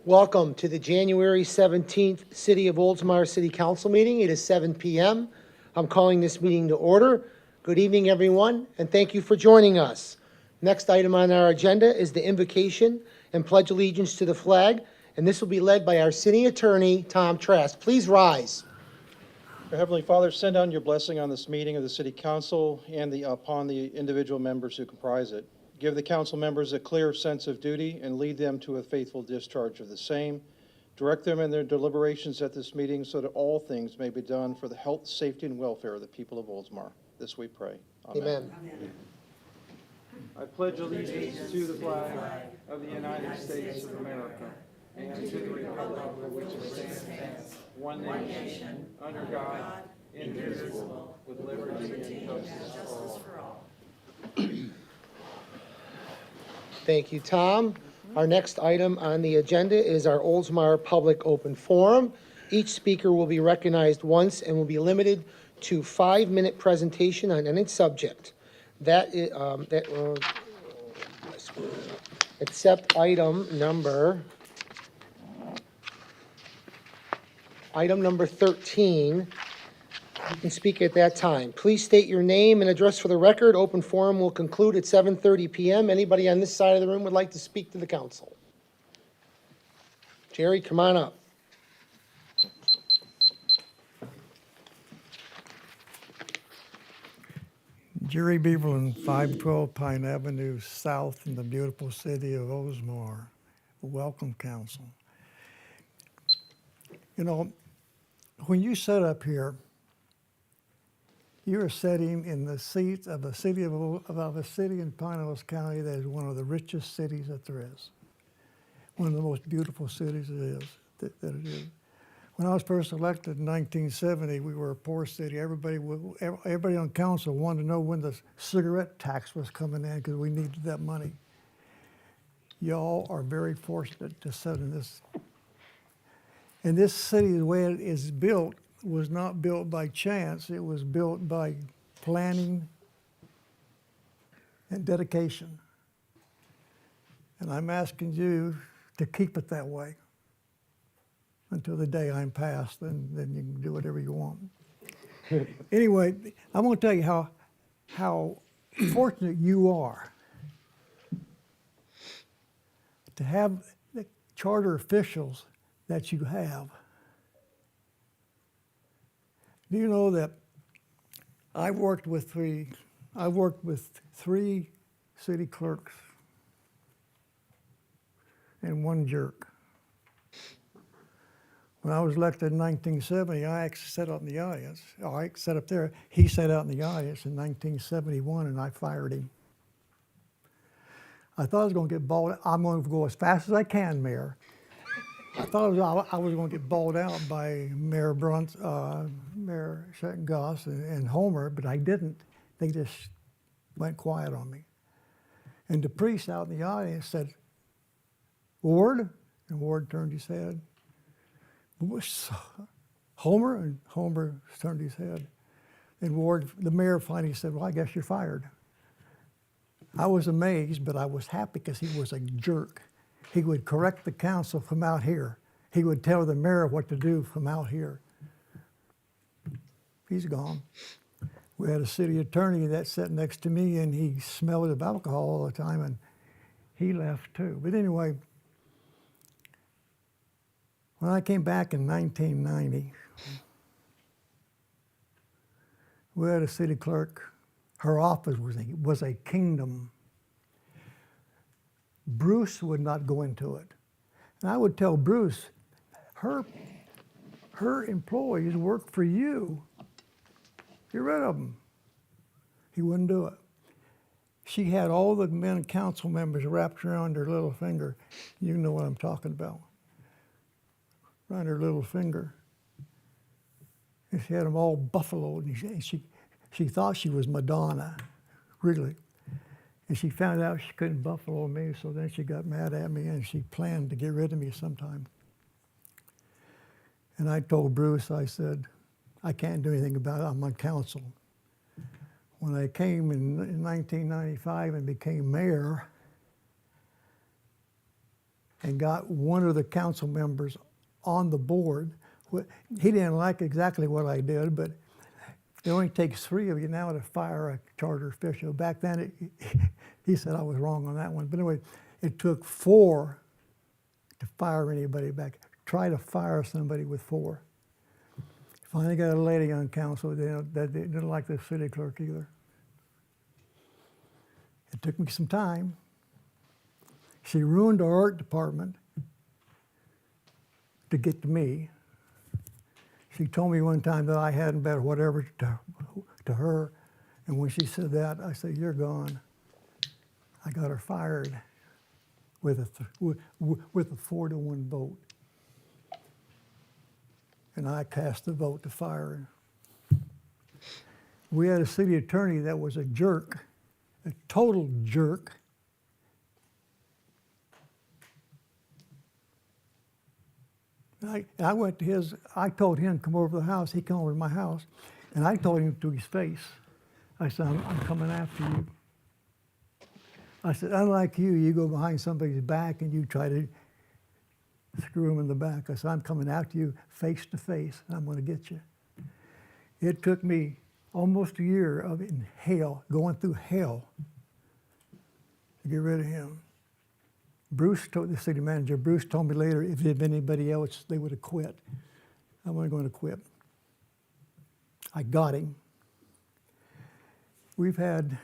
Welcome to the January 17th City of Oldsmar City Council meeting. It is 7 p.m. I'm calling this meeting to order. Good evening, everyone, and thank you for joining us. Next item on our agenda is the invocation and pledge allegiance to the flag, and this will be led by our city attorney, Tom Trask. Please rise. Our Heavenly Father, send down your blessing on this meeting of the City Council and upon the individual members who comprise it. Give the council members a clear sense of duty and lead them to a faithful discharge of the same. Direct them in their deliberations at this meeting so that all things may be done for the health, safety, and welfare of the people of Oldsmar. This we pray. Amen. Amen. I pledge allegiance to the flag of the United States of America and to the republic for which it stands, one nation, under God, indivisible, with liberty and justice for all. Thank you, Tom. Our next item on the agenda is our Oldsmar Public Open Forum. Each speaker will be recognized once and will be limited to 5-minute presentation on any subject. Except item number 13. You can speak at that time. Please state your name and address for the record. Open forum will conclude at 7:30 p.m. Anybody on this side of the room would like to speak to the council? Jerry, come on up. Jerry Beaverland, 512 Pine Avenue South in the beautiful city of Oldsmar. Welcome, council. You know, when you sit up here, you're sitting in the seat of a city in Pinellas County that is one of the richest cities that there is. One of the most beautiful cities that it is. When I was first elected in 1970, we were a poor city. Everybody on council wanted to know when the cigarette tax was coming in because we needed that money. Y'all are very fortunate to sit in this. And this city, the way it is built, was not built by chance. It was built by planning and dedication. And I'm asking you to keep it that way until the day I'm passed, and then you can do whatever you want. Anyway, I'm going to tell you how fortunate you are to have the charter officials that you have. Do you know that I've worked with three city clerks and one jerk. When I was elected in 1970, I actually sat out in the audience. I sat up there. He sat out in the audience in 1971, and I fired him. I thought I was going to get balled. I'm going to go as fast as I can, Mayor. I thought I was going to get balled out by Mayor Goss and Homer, but I didn't. They just went quiet on me. And the priest out in the audience said, "Ward?" And Ward turned his head. Homer? And Homer turned his head. And Ward, the mayor, finally said, "Well, I guess you're fired." I was amazed, but I was happy because he was a jerk. He would correct the council from out here. He would tell the mayor what to do from out here. He's gone. We had a city attorney that sat next to me, and he smelled of alcohol all the time, and he left too. But anyway, when I came back in 1990, we had a city clerk. Her office was a kingdom. Bruce would not go into it. And I would tell Bruce, her employees work for you. Get rid of them. He wouldn't do it. She had all the men council members wrapped around her little finger. You know what I'm talking about. Around her little finger. And she had them all buffaloed. And she thought she was Madonna, really. And she found out she couldn't buffalo me, so then she got mad at me and she planned to get rid of me sometime. And I told Bruce, I said, I can't do anything about it, I'm on council. When I came in 1995 and became mayor, and got one of the council members on the board. He didn't like exactly what I did, but it only takes 3 of you now to fire a charter official. Back then, he said I was wrong on that one. But anyway, it took 4 to fire anybody back. Try to fire somebody with 4. Finally got a lady on council that didn't like the city clerk either. It took me some time. She ruined our art department to get to me. She told me one time that I hadn't been whatever to her, and when she said that, I said, "You're gone." I got her fired with a 4-to-1 vote, and I cast the vote to fire her. We had a city attorney that was a jerk, a total jerk. I went to his, I told him to come over to the house. He came over to my house, and I told him to his face. I said, I'm coming after you. I said, unlike you, you go behind somebody's back and you try to screw him in the back. I said, I'm coming after you face to face, and I'm going to get you. It took me almost a year of in hell, going through hell, to get rid of him. Bruce told the city manager, Bruce told me later if it had been anybody else, they would have quit. I wasn't going to quit. I got him. We've had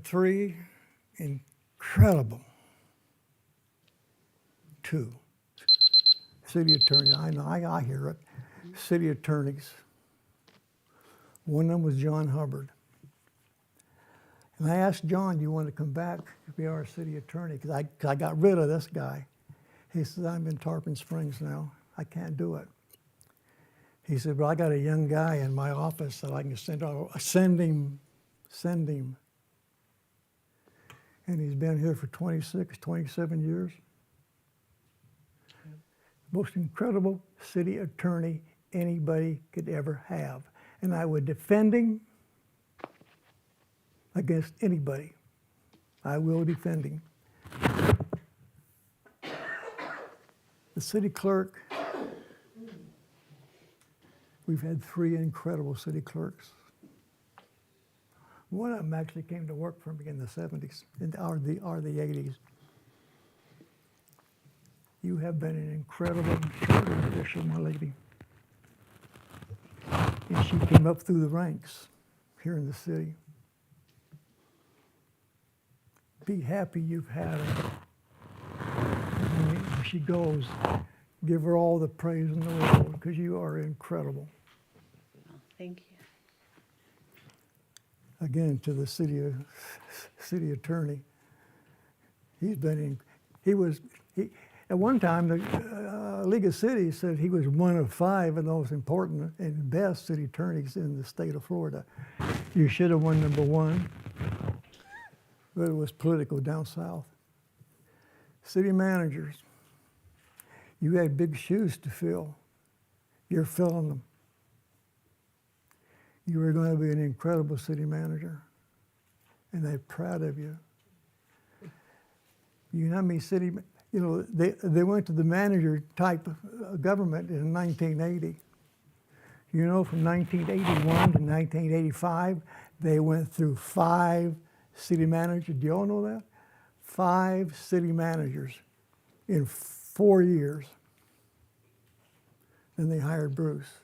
3 incredible, 2 city attorneys. I know, I hear it. City attorneys. One of them was John Hubbard. And I asked John, do you want to come back to be our city attorney? Because I got rid of this guy. He says, I'm in Tarpon Springs now. I can't do it. He said, well, I got a young guy in my office that I can send him. And he's been here for 27 years. Most incredible city attorney anybody could ever have. And I would defend him against anybody. I will defend him. The city clerk, we've had 3 incredible city clerks. One of them actually came to work for me in the 70s or the 80s. You have been an incredible charter official, my lady. And she came up through the ranks here in the city. Be happy you've had her. And when she goes, give her all the praise in the world because you are incredible. Thank you. Again, to the city attorney. At one time, the League of Cities said he was one of 5 of the most important and best city attorneys in the state of Florida. You should have won number 1. But it was political down south. City managers, you had big shoes to fill. You're filling them. You were going to be an incredible city manager, and they're proud of you. You know how many they went to the manager type of government in 1980. You know, from 1981 to 1985, they went through 5 city managers. Do you all know that? 5 city managers in 4 years. Then they hired Bruce.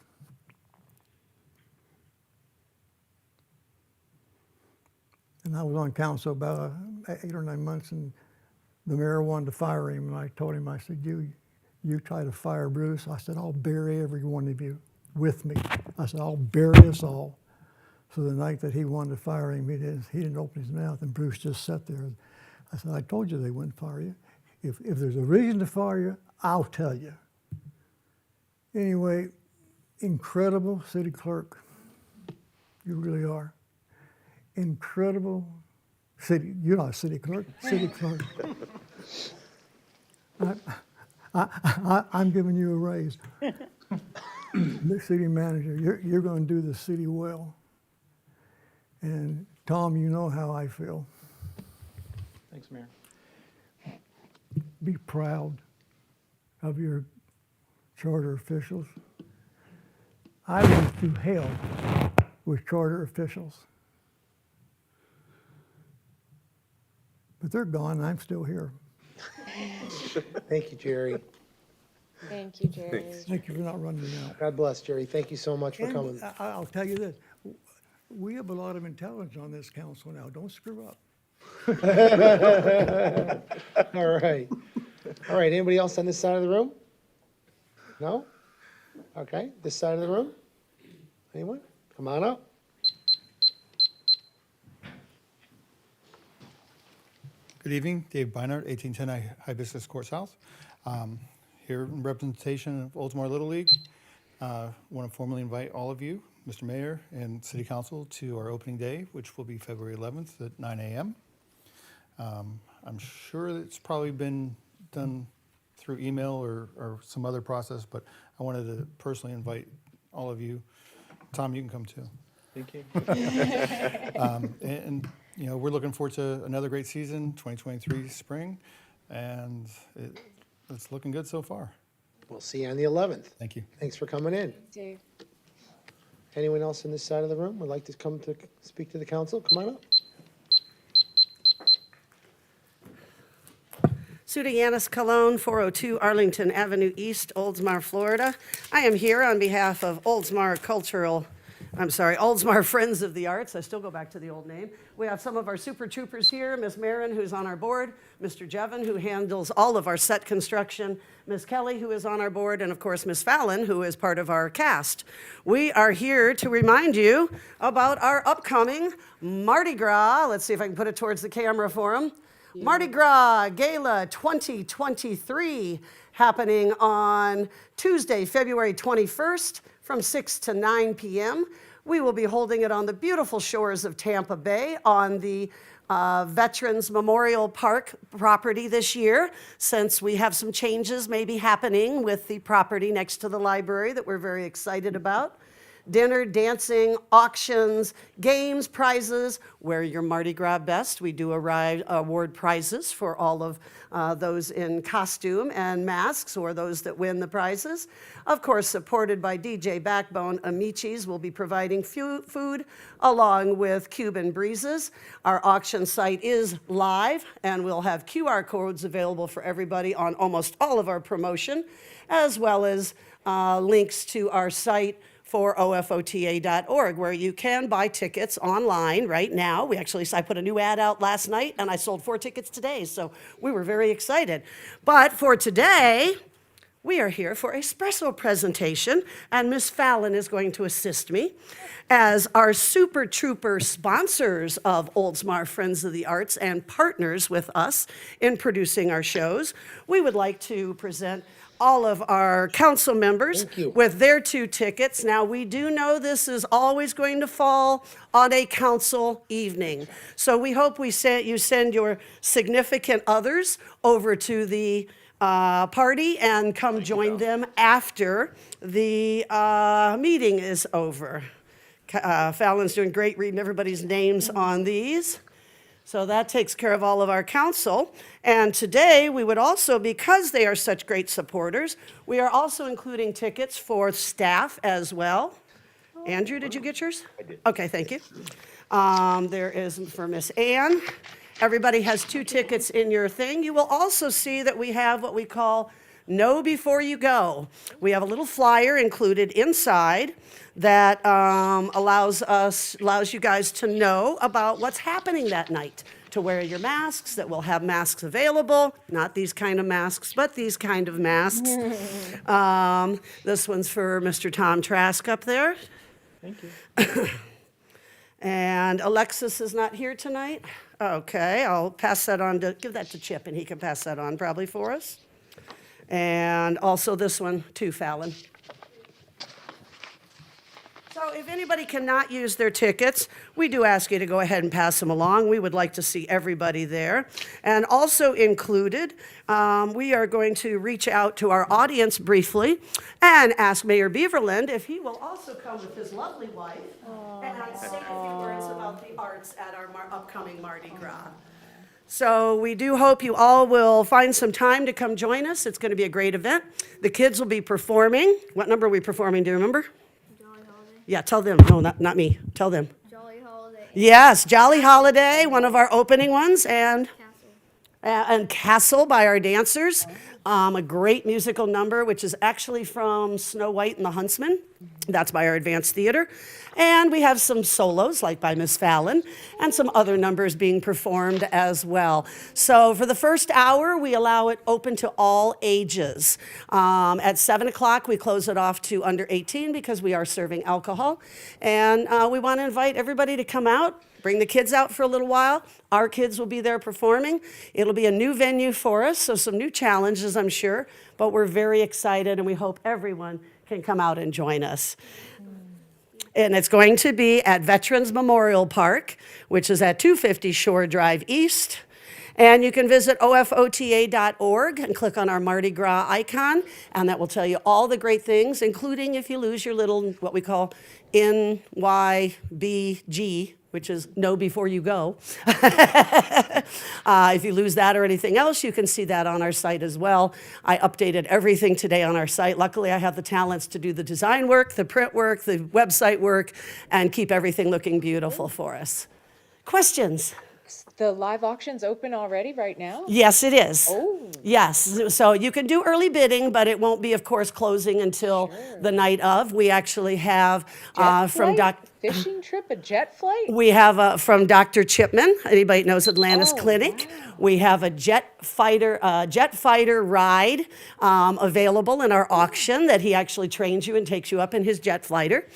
And I was on council about 8 or 9 months, and the mayor wanted to fire him. And I told him, I said, you try to fire Bruce. I said, I'll bury every one of you with me. I said, I'll bury us all. So the night that he wanted to fire him, he didn't open his mouth, and Bruce just sat there. I said, I told you they wouldn't fire you. If there's a reason to fire you, I'll tell you. Anyway, incredible city clerk. You really are. Incredible city, you're not a city clerk, city clerk. I'm giving you a raise. The city manager, you're going to do the city well. And Tom, you know how I feel. Thanks, Mayor. be proud of your charter officials. I went through hell with charter officials. But they're gone, and I'm still here. Thank you, Jerry. Thank you, Jerry. Thank you for not running me out. God bless, Jerry. Thank you so much for And coming. I'll tell you this, we have a lot of intelligence on this council now, don't screw up. All right. All right, anybody else on this side of the room? No? Okay, this side of the room? Anyone? Come on up. Good evening, Dave Beinart, 1810 Hibiscus Court South. Here in representation of Oldsmar Little League. Want to formally invite all of you, Mr. Mayor and City Council, to our opening day, which will be February 11th at 9 a.m. I'm sure it's probably been done through email or some other process, but I wanted to personally invite all of you. Tom, you can come too. Thank you. And you know, we're looking forward to another great season, 2023 spring, and it's looking good so far. We'll see you on the 11th. Thank you. Thanks for coming in. Dave. Anyone else on this side of the room would like to come to speak to the council? Come on up. Suda Yanis Cologne, 402 Arlington Avenue East, Oldsmar, Florida. I am here on behalf of Oldsmar Friends of the Arts. I still go back to the old name. We have some of our super troopers here, Ms. Marin, who's on our board, Mr. Jevon, who handles all of our set construction, Ms. Kelly, who is on our board, and of course, Ms. Fallon, who is part of our cast. We are here to remind you about our upcoming Mardi Gras. Let's see if I can put it towards the camera for them. Mardi Gras Gala 2023, happening on Tuesday, February 21st from 6 to 9 p.m. We will be holding it on the beautiful shores of Tampa Bay on the Veterans Memorial Park property this year, since we have some changes maybe happening with the property next to the library that we're very excited about. Dinner, dancing, auctions, games, prizes. Wear your Mardi Gras best. We do award prizes for all of those in costume and masks, or those that win the prizes. Of course, supported by DJ Backbone, Amicis will be providing food along with Cuban breezes. Our auction site is live, and we'll have QR codes available for everybody on almost all of our promotion, as well as links to our site for ofota.org, where you can buy tickets online right now. I put a new ad out last night, and I sold 4 tickets today, so we were very excited. But for today, we are here for a espresso presentation, and Ms. Fallon is going to assist me. As our Super Trooper sponsors of Oldsmar Friends of the Arts and partners with us in producing our shows, we would like to present all of our council members with their 2 tickets. Now, we do know this is always going to fall on a council evening. So we hope you send your significant others over to the party and come join them after the meeting is over. Fallon's doing great reading everybody's names on these. So that takes care of all of our council. And today, we would also, because they are such great supporters, we are also including tickets for staff as well. Andrew, did you get yours? I did. Okay, thank you. There is for Miss Ann. Everybody has 2 tickets in your thing. You will also see that we have what we call Know Before You Go. We have a little flyer included inside that allows you guys to know about what's happening that night, to wear your masks, that we'll have masks available, not these kind of masks, but these kind of masks. This one's for Mr. Tom Trask up there. Thank you. And Alexis is not here tonight? Okay, I'll pass that on give that to Chip, and he can pass that on probably for us. And also this one too, Fallon. So if anybody cannot use their tickets, we do ask you to go ahead and pass them along. We would like to see everybody there. And also included, we are going to reach out to our audience briefly and ask Mayor Beaverland if he will also come with his lovely wife and say a few words about the arts at our upcoming Mardi Gras. So we do hope you all will find some time to come join us. It's going to be a great event. The kids will be performing. What number are we performing? Do you remember? Jolly Holiday. Yeah, tell them. No, not me. Tell them. Jolly Holiday. Yes, Jolly Holiday, one of our opening ones, and Castle. Castle by our dancers. A great musical number, which is actually from Snow White and the Huntsman. That's by our advanced theater. And we have some solos, like by Miss Fallon, and some other numbers being performed as well. So for the first hour, we allow it open to all ages. At 7 o'clock, we close it off to under 18 because we are serving alcohol. And we want to invite everybody to come out. Bring the kids out for a little while. Our kids will be there performing. It'll be a new venue for us, so some new challenges, I'm sure. But we're very excited, and we hope everyone can come out and join us. And it's going to be at Veterans Memorial Park, which is at 250 Shore Drive East. And you can visit ofota.org and click on our Mardi Gras icon, and that will tell you all the great things, including if you lose your little, what we call NYBG, which is know before you go. If you lose that or anything else, you can see that on our site as well. I updated everything today on our site. Luckily, I have the talents to do the design work, the print work, the website work, and keep everything looking beautiful for us. Questions? The live auction's open already right now? Yes, it is. Oh. Yes, so you can do early bidding, but it won't be, of course, closing until the night of. We actually have Jet from flight? Doc. Fishing trip, a jet flight? We have from Dr. Chipman. Anybody knows Atlantis Oh, Clinic? wow. We have a jet fighter ride available in our auction that he actually trains you and takes you up in his jet fighter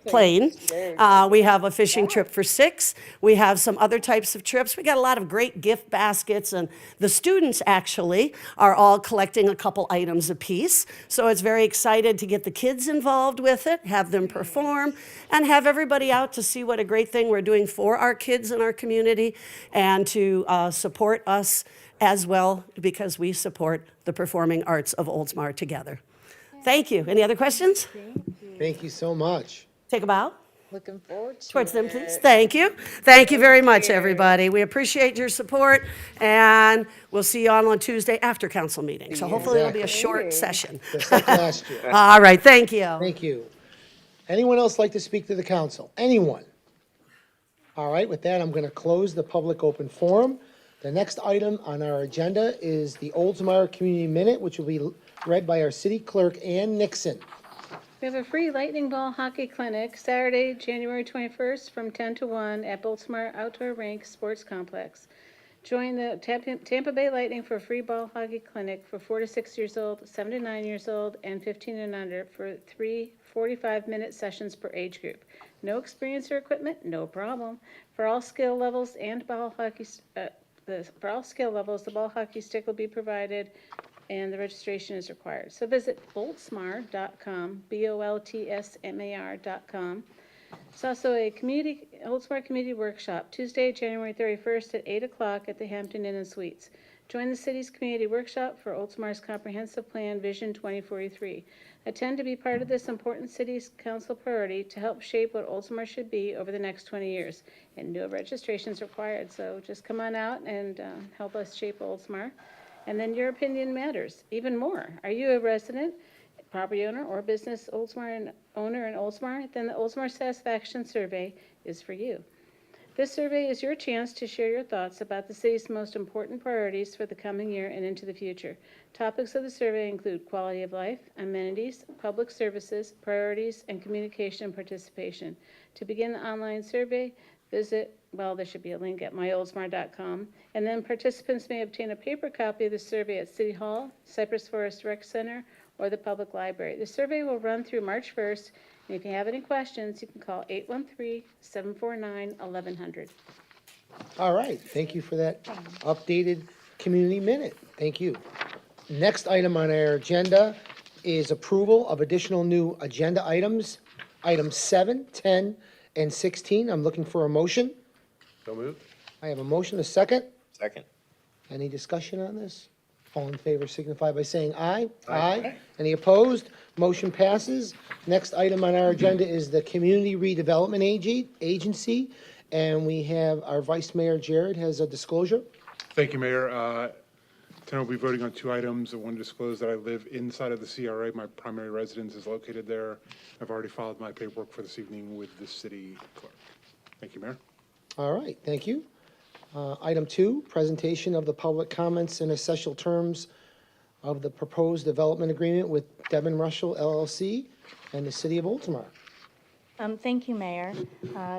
plane. We have a fishing trip for 6. We have some other types of trips. We got a lot of great gift baskets, and the students actually are all collecting a couple items apiece. So it's very excited to get the kids involved with it, have them perform, and have everybody out to see what a great thing we're doing for our kids in our community, and to support us as well, because we support the performing arts of Oldsmar together. Thank you. Any other questions? Thank you so much. Take a bow. Looking forward to Towards them, it. please. Thank you. Thank you very much, everybody. We appreciate your support, and we'll see you all on Tuesday after council meeting. So hopefully it'll be a short session. Just like last year. All right, thank you. Thank you. Anyone else like to speak to the council? Anyone? All right, with that, I'm going to close the public open forum. The next item on our agenda is the Oldsmar Community Minute, which will be read by our city clerk, Ann Nixon. We have a free lightning ball hockey clinic Saturday, January 21st from 10 to 1 at Oldsmar Outdoor Rink Sports Complex. Join the Tampa Bay Lightning for a free ball hockey clinic for 4 to 6 years old, 7 to 9 years old, and 15 and under for 3 45-minute sessions per age group. No experience or equipment? No problem. For all skill levels and ball hockey, for all skill levels, the ball hockey stick will be provided, and the registration is required. So visit Oldsmar.com, BOLTSMAR.com. It's also a Oldsmar Community Workshop, Tuesday, January 31st at 8 o'clock at the Hampton Inn and Suites. Join the city's community workshop for Oldsmar's Comprehensive Plan Vision 2043. Attend to be part of this important city's council priority to help shape what Oldsmar should be over the next 20 years. And no registrations required, so just come on out and help us shape Oldsmar. And then your opinion matters even more. Are you a resident, property owner, or business owner in Oldsmar? Then the Oldsmar Satisfaction Survey is for you. This survey is your chance to share your thoughts about the city's most important priorities for the coming year and into the future. Topics of the survey include quality of life, amenities, public services, priorities, and communication and participation. To begin the online survey, visit, well, there should be a link at myoldsmar.com, and then participants may obtain a paper copy of the survey at City Hall, Cypress Forest Rec Center, or the public library. The survey will run through March 1st, and if you have any questions, you can call 813-749-1100. All right, thank you for that updated community minute. Thank you. Next item on our agenda is approval of additional new agenda items, items 7, 10, and 16. I'm looking for a motion. So moved. I have a motion, a second. Second. Any discussion on this? All in favor signify by saying aye. Aye. Any opposed? Motion passes. Next item on our agenda is the Community Redevelopment Agency, And we have our Vice Mayor Jared has a disclosure. Thank you, Mayor. Tonight we'll be voting on two items. I want to disclose that I live inside of the CRA. My primary residence is located there. I've already filed my paperwork for this evening with the city clerk. Thank you, Mayor. All right, thank you. Item 2, presentation of the public comments and essential terms of the proposed development agreement with Devon Russell LLC and the City of Oldsmar. Thank you, Mayor.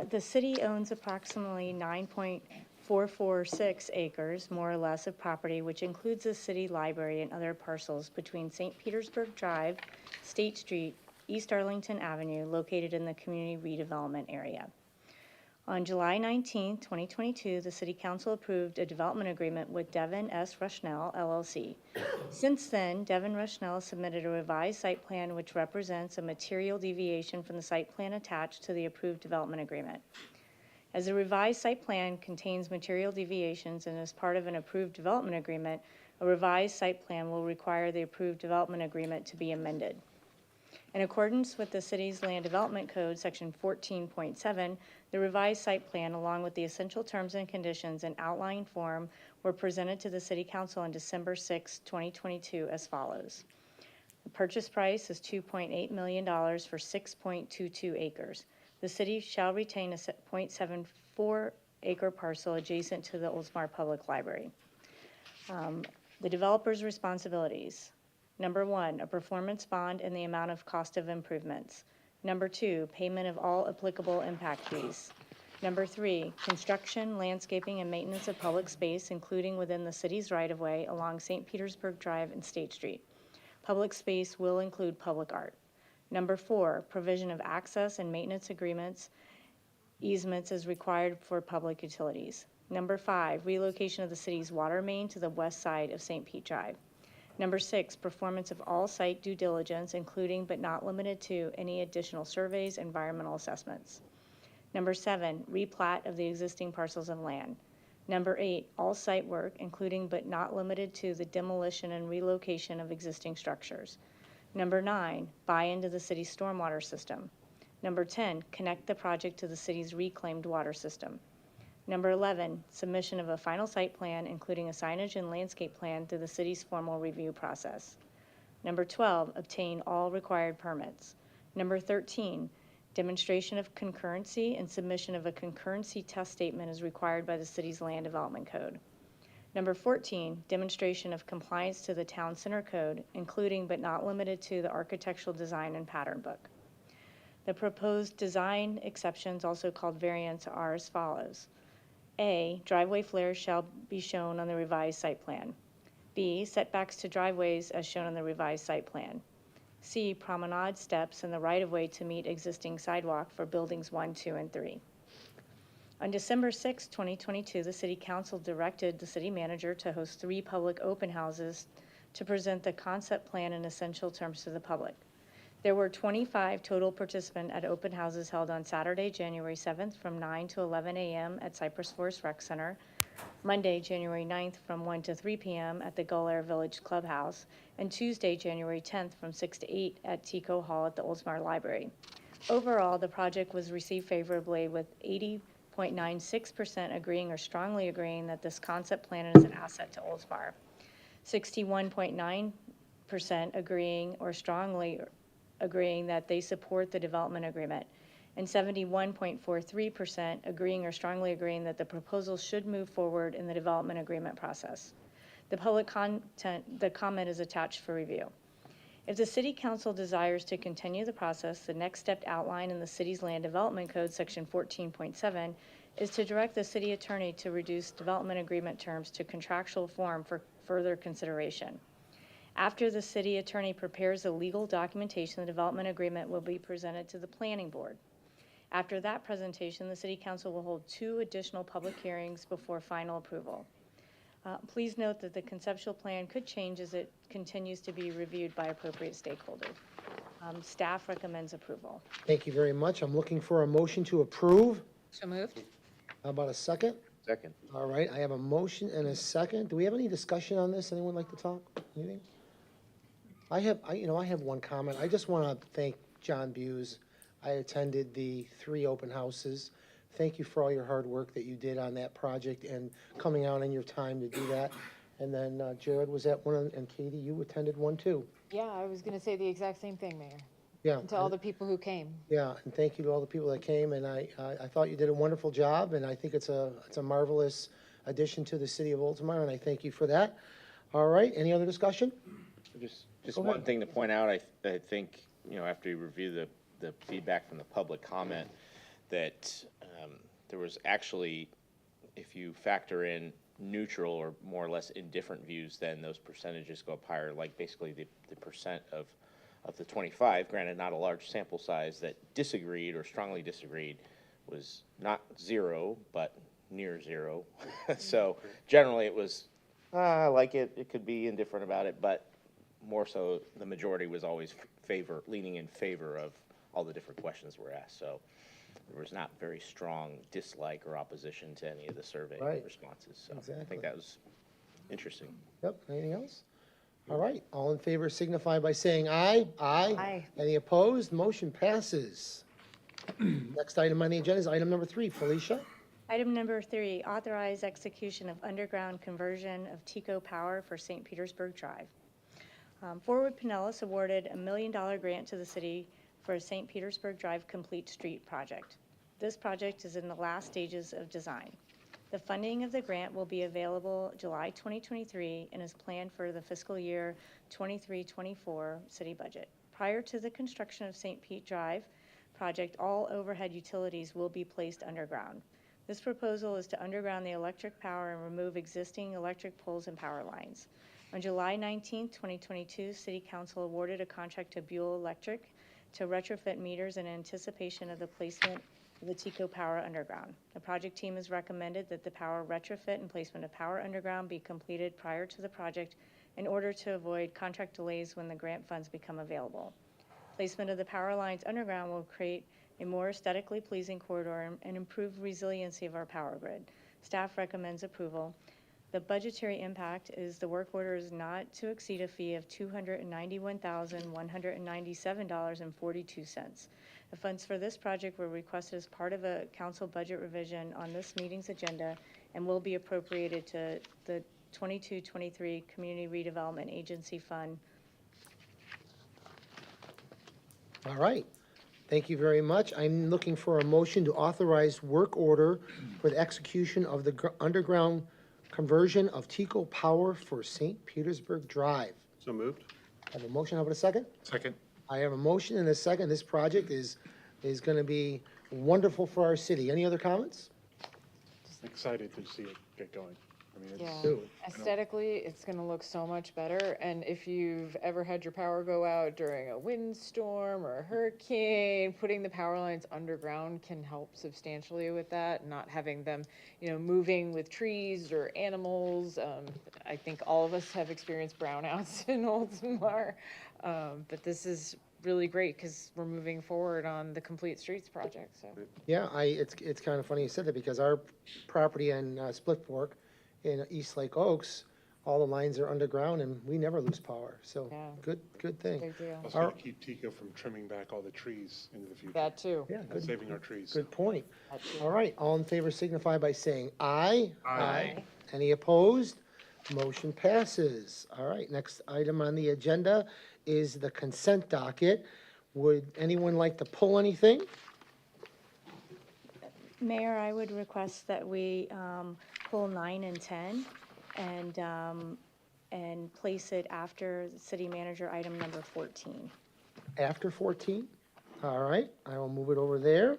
The city owns approximately 9.446 acres, more or less, of property, which includes the city library and other parcels between St. Petersburg Drive, State Street, East Arlington Avenue, located in the community redevelopment area. On July 19, 2022, the City Council approved a development agreement with Devon S. Rushnell LLC. Since then, Devon Rushnell submitted a revised site plan which represents a material deviation from the site plan attached to the approved development agreement. As the revised site plan contains material deviations and is part of an approved development agreement, a revised site plan will require the approved development agreement to be amended. In accordance with the city's Land Development Code, Section 14.7, the revised site plan, along with the essential terms and conditions and outline form, were presented to the City Council on December 6, 2022, as follows. The purchase price is $2.8 million for 6.22 acres. The city shall retain a 0.74 acre parcel adjacent to the Oldsmar Public Library. The developer's responsibilities. Number 1, a performance bond in the amount of cost of improvements. Number 2, payment of all applicable impact fees. Number 3, construction, landscaping, and maintenance of public space, including within the city's right-of-way along St. Petersburg Drive and State Street. Public space will include public art. Number 4, provision of access and maintenance agreements, easements as required for public utilities. Number 5, relocation of the city's water main to the west side of St. Pete Drive. Number 6, performance of all site due diligence, including but not limited to any additional surveys, environmental assessments. Number 7, replat of the existing parcels of land. Number 8, all site work, including but not limited to the demolition and relocation of existing structures. Number 9, buy into the city's stormwater system. Number 10, connect the project to the city's reclaimed water system. Number 11, submission of a final site plan, including a signage and landscape plan through the city's formal review process. Number 12, obtain all required permits. Number 13, demonstration of concurrency and submission of a concurrency test statement as required by the city's Land Development Code. Number 14, demonstration of compliance to the Town Center Code, including but not limited to the architectural design and pattern book. The proposed design exceptions, also called variants, are as follows. A, driveway flares shall be shown on the revised site plan. B, setbacks to driveways as shown on the revised site plan. C, promenade steps in the right-of-way to meet existing sidewalk for buildings 1, 2, and 3. On December 6, 2022, the City Council directed the city manager to host 3 public open houses to present the concept plan and essential terms to the public. There were 25 total participants at open houses held on Saturday, January 7th from 9 to 11 a.m. at Cypress Forest Rec Center, Monday, January 9th from 1 to 3 p.m. at the Gull Air Village Clubhouse, and Tuesday, January 10th from 6 to 8 at Tico Hall at the Oldsmar Library. Overall, the project was received favorably with 80.96% agreeing or strongly agreeing that this concept plan is an asset to Oldsmar, 61.9% agreeing or strongly agreeing that they support the development agreement, and 71.43% agreeing or strongly agreeing that the proposal should move forward in the development agreement process. The comment is attached for review. If the City Council desires to continue the process, the next step outlined in the city's Land Development Code, Section 14.7, is to direct the city attorney to reduce development agreement terms to contractual form for further consideration. After the city attorney prepares the legal documentation, the development agreement will be presented to the planning board. After that presentation, the City Council will hold 2 additional public hearings before final approval. Please note that the conceptual plan could change as it continues to be reviewed by appropriate stakeholders. Staff recommends approval. Thank you very much. I'm looking for a motion to approve. So moved. How about a second? Second. All right, I have a motion and a second. Do we have any discussion on this? Anyone like to talk? Anything? I have one comment. I just want to thank John Buse. I attended the 3 open houses. thank you for all your hard work that you did on that project and coming out in your time to do that. And then Jared was at one, and Katie, you attended one too. Yeah, I was gonna say the exact same thing, Mayor, Yeah. and to all the people who came. Yeah, and thank you to all the people that came, and I thought you did a wonderful job, and I think it's a marvelous addition to the city of Oldsmar, and I thank you for that. All right, any other discussion? Just Go one ahead. thing to point out, I think, after you review the feedback from the public comment, that there was actually, if you factor in neutral or more or less indifferent views, then those percentages go up higher, like basically the percent of the 25, granted not a large sample size, that disagreed or strongly disagreed was not zero, but near zero. So generally it was, I like it, it could be indifferent about it, but more so the majority was always leaning in favor of all the different questions were asked. So there was not very strong dislike or opposition to any of the survey Right. responses. So I Exactly. think that was interesting. Yep, anything else? All right, all in favor signify by saying aye. Aye. Aye. Any opposed? Motion passes. Next item on the agenda is item number 3. Felicia? Item number 3, authorize execution of underground conversion of TECO Power for St. Petersburg Drive. Forward Pinellas awarded a $1 million grant to the city for a St. Petersburg Drive Complete Street project. This project is in the last stages of design. The funding of the grant will be available July 2023 and is planned for the fiscal year 23-24 city budget. Prior to the construction of St. Pete Drive project, all overhead utilities will be placed underground. This proposal is to underground the electric power and remove existing electric poles and power lines. On July 19, 2022, City Council awarded a contract to Buell Electric to retrofit meters in anticipation of the placement of the TECO Power underground. The project team has recommended that the power retrofit and placement of power underground be completed prior to the project in order to avoid contract delays when the grant funds become available. Placement of the power lines underground will create a more aesthetically pleasing corridor and improve resiliency of our power grid. Staff recommends approval. The budgetary impact is the work order is not to exceed a fee of $291,197.42. The funds for this project were requested as part of a council budget revision on this meeting's agenda and will be appropriated to the 22-23 Community Redevelopment Agency Fund. All right, thank you very much. I'm looking for a motion to authorize work order for the execution of the underground conversion of TECO Power for St. Petersburg Drive. So moved. I have a motion, how about a second? Second. I have a motion and a second. This project is going to be wonderful for our city. Any other comments? Excited to see it get going. I mean, Yeah, Dude. aesthetically, it's gonna look so much better, and if you've ever had your power go out during a windstorm or a hurricane, putting the power lines underground can help substantially with that, not having them, moving with trees or animals. I think all of us have experienced brownouts in Oldsmar, but this is really great, because we're moving forward on the Complete Streets project, so. Yeah, it's kind of funny you said that, because our property in Split Fork in East Lake Oaks, all the lines are underground and we never lose power. So Yeah. good thing. Big deal. Also All to keep TECO from trimming back all the trees into the future. That too. Yeah, good, Saving our trees. good point. That too. All right, all in favor signify by saying aye. Aye. Any opposed? Motion passes. All right, next item on the agenda is the consent docket. Would anyone like to pull anything? Mayor, I would request that we pull 9 and 10 and place it after city manager item number 14. After 14? All right, I will move it over there.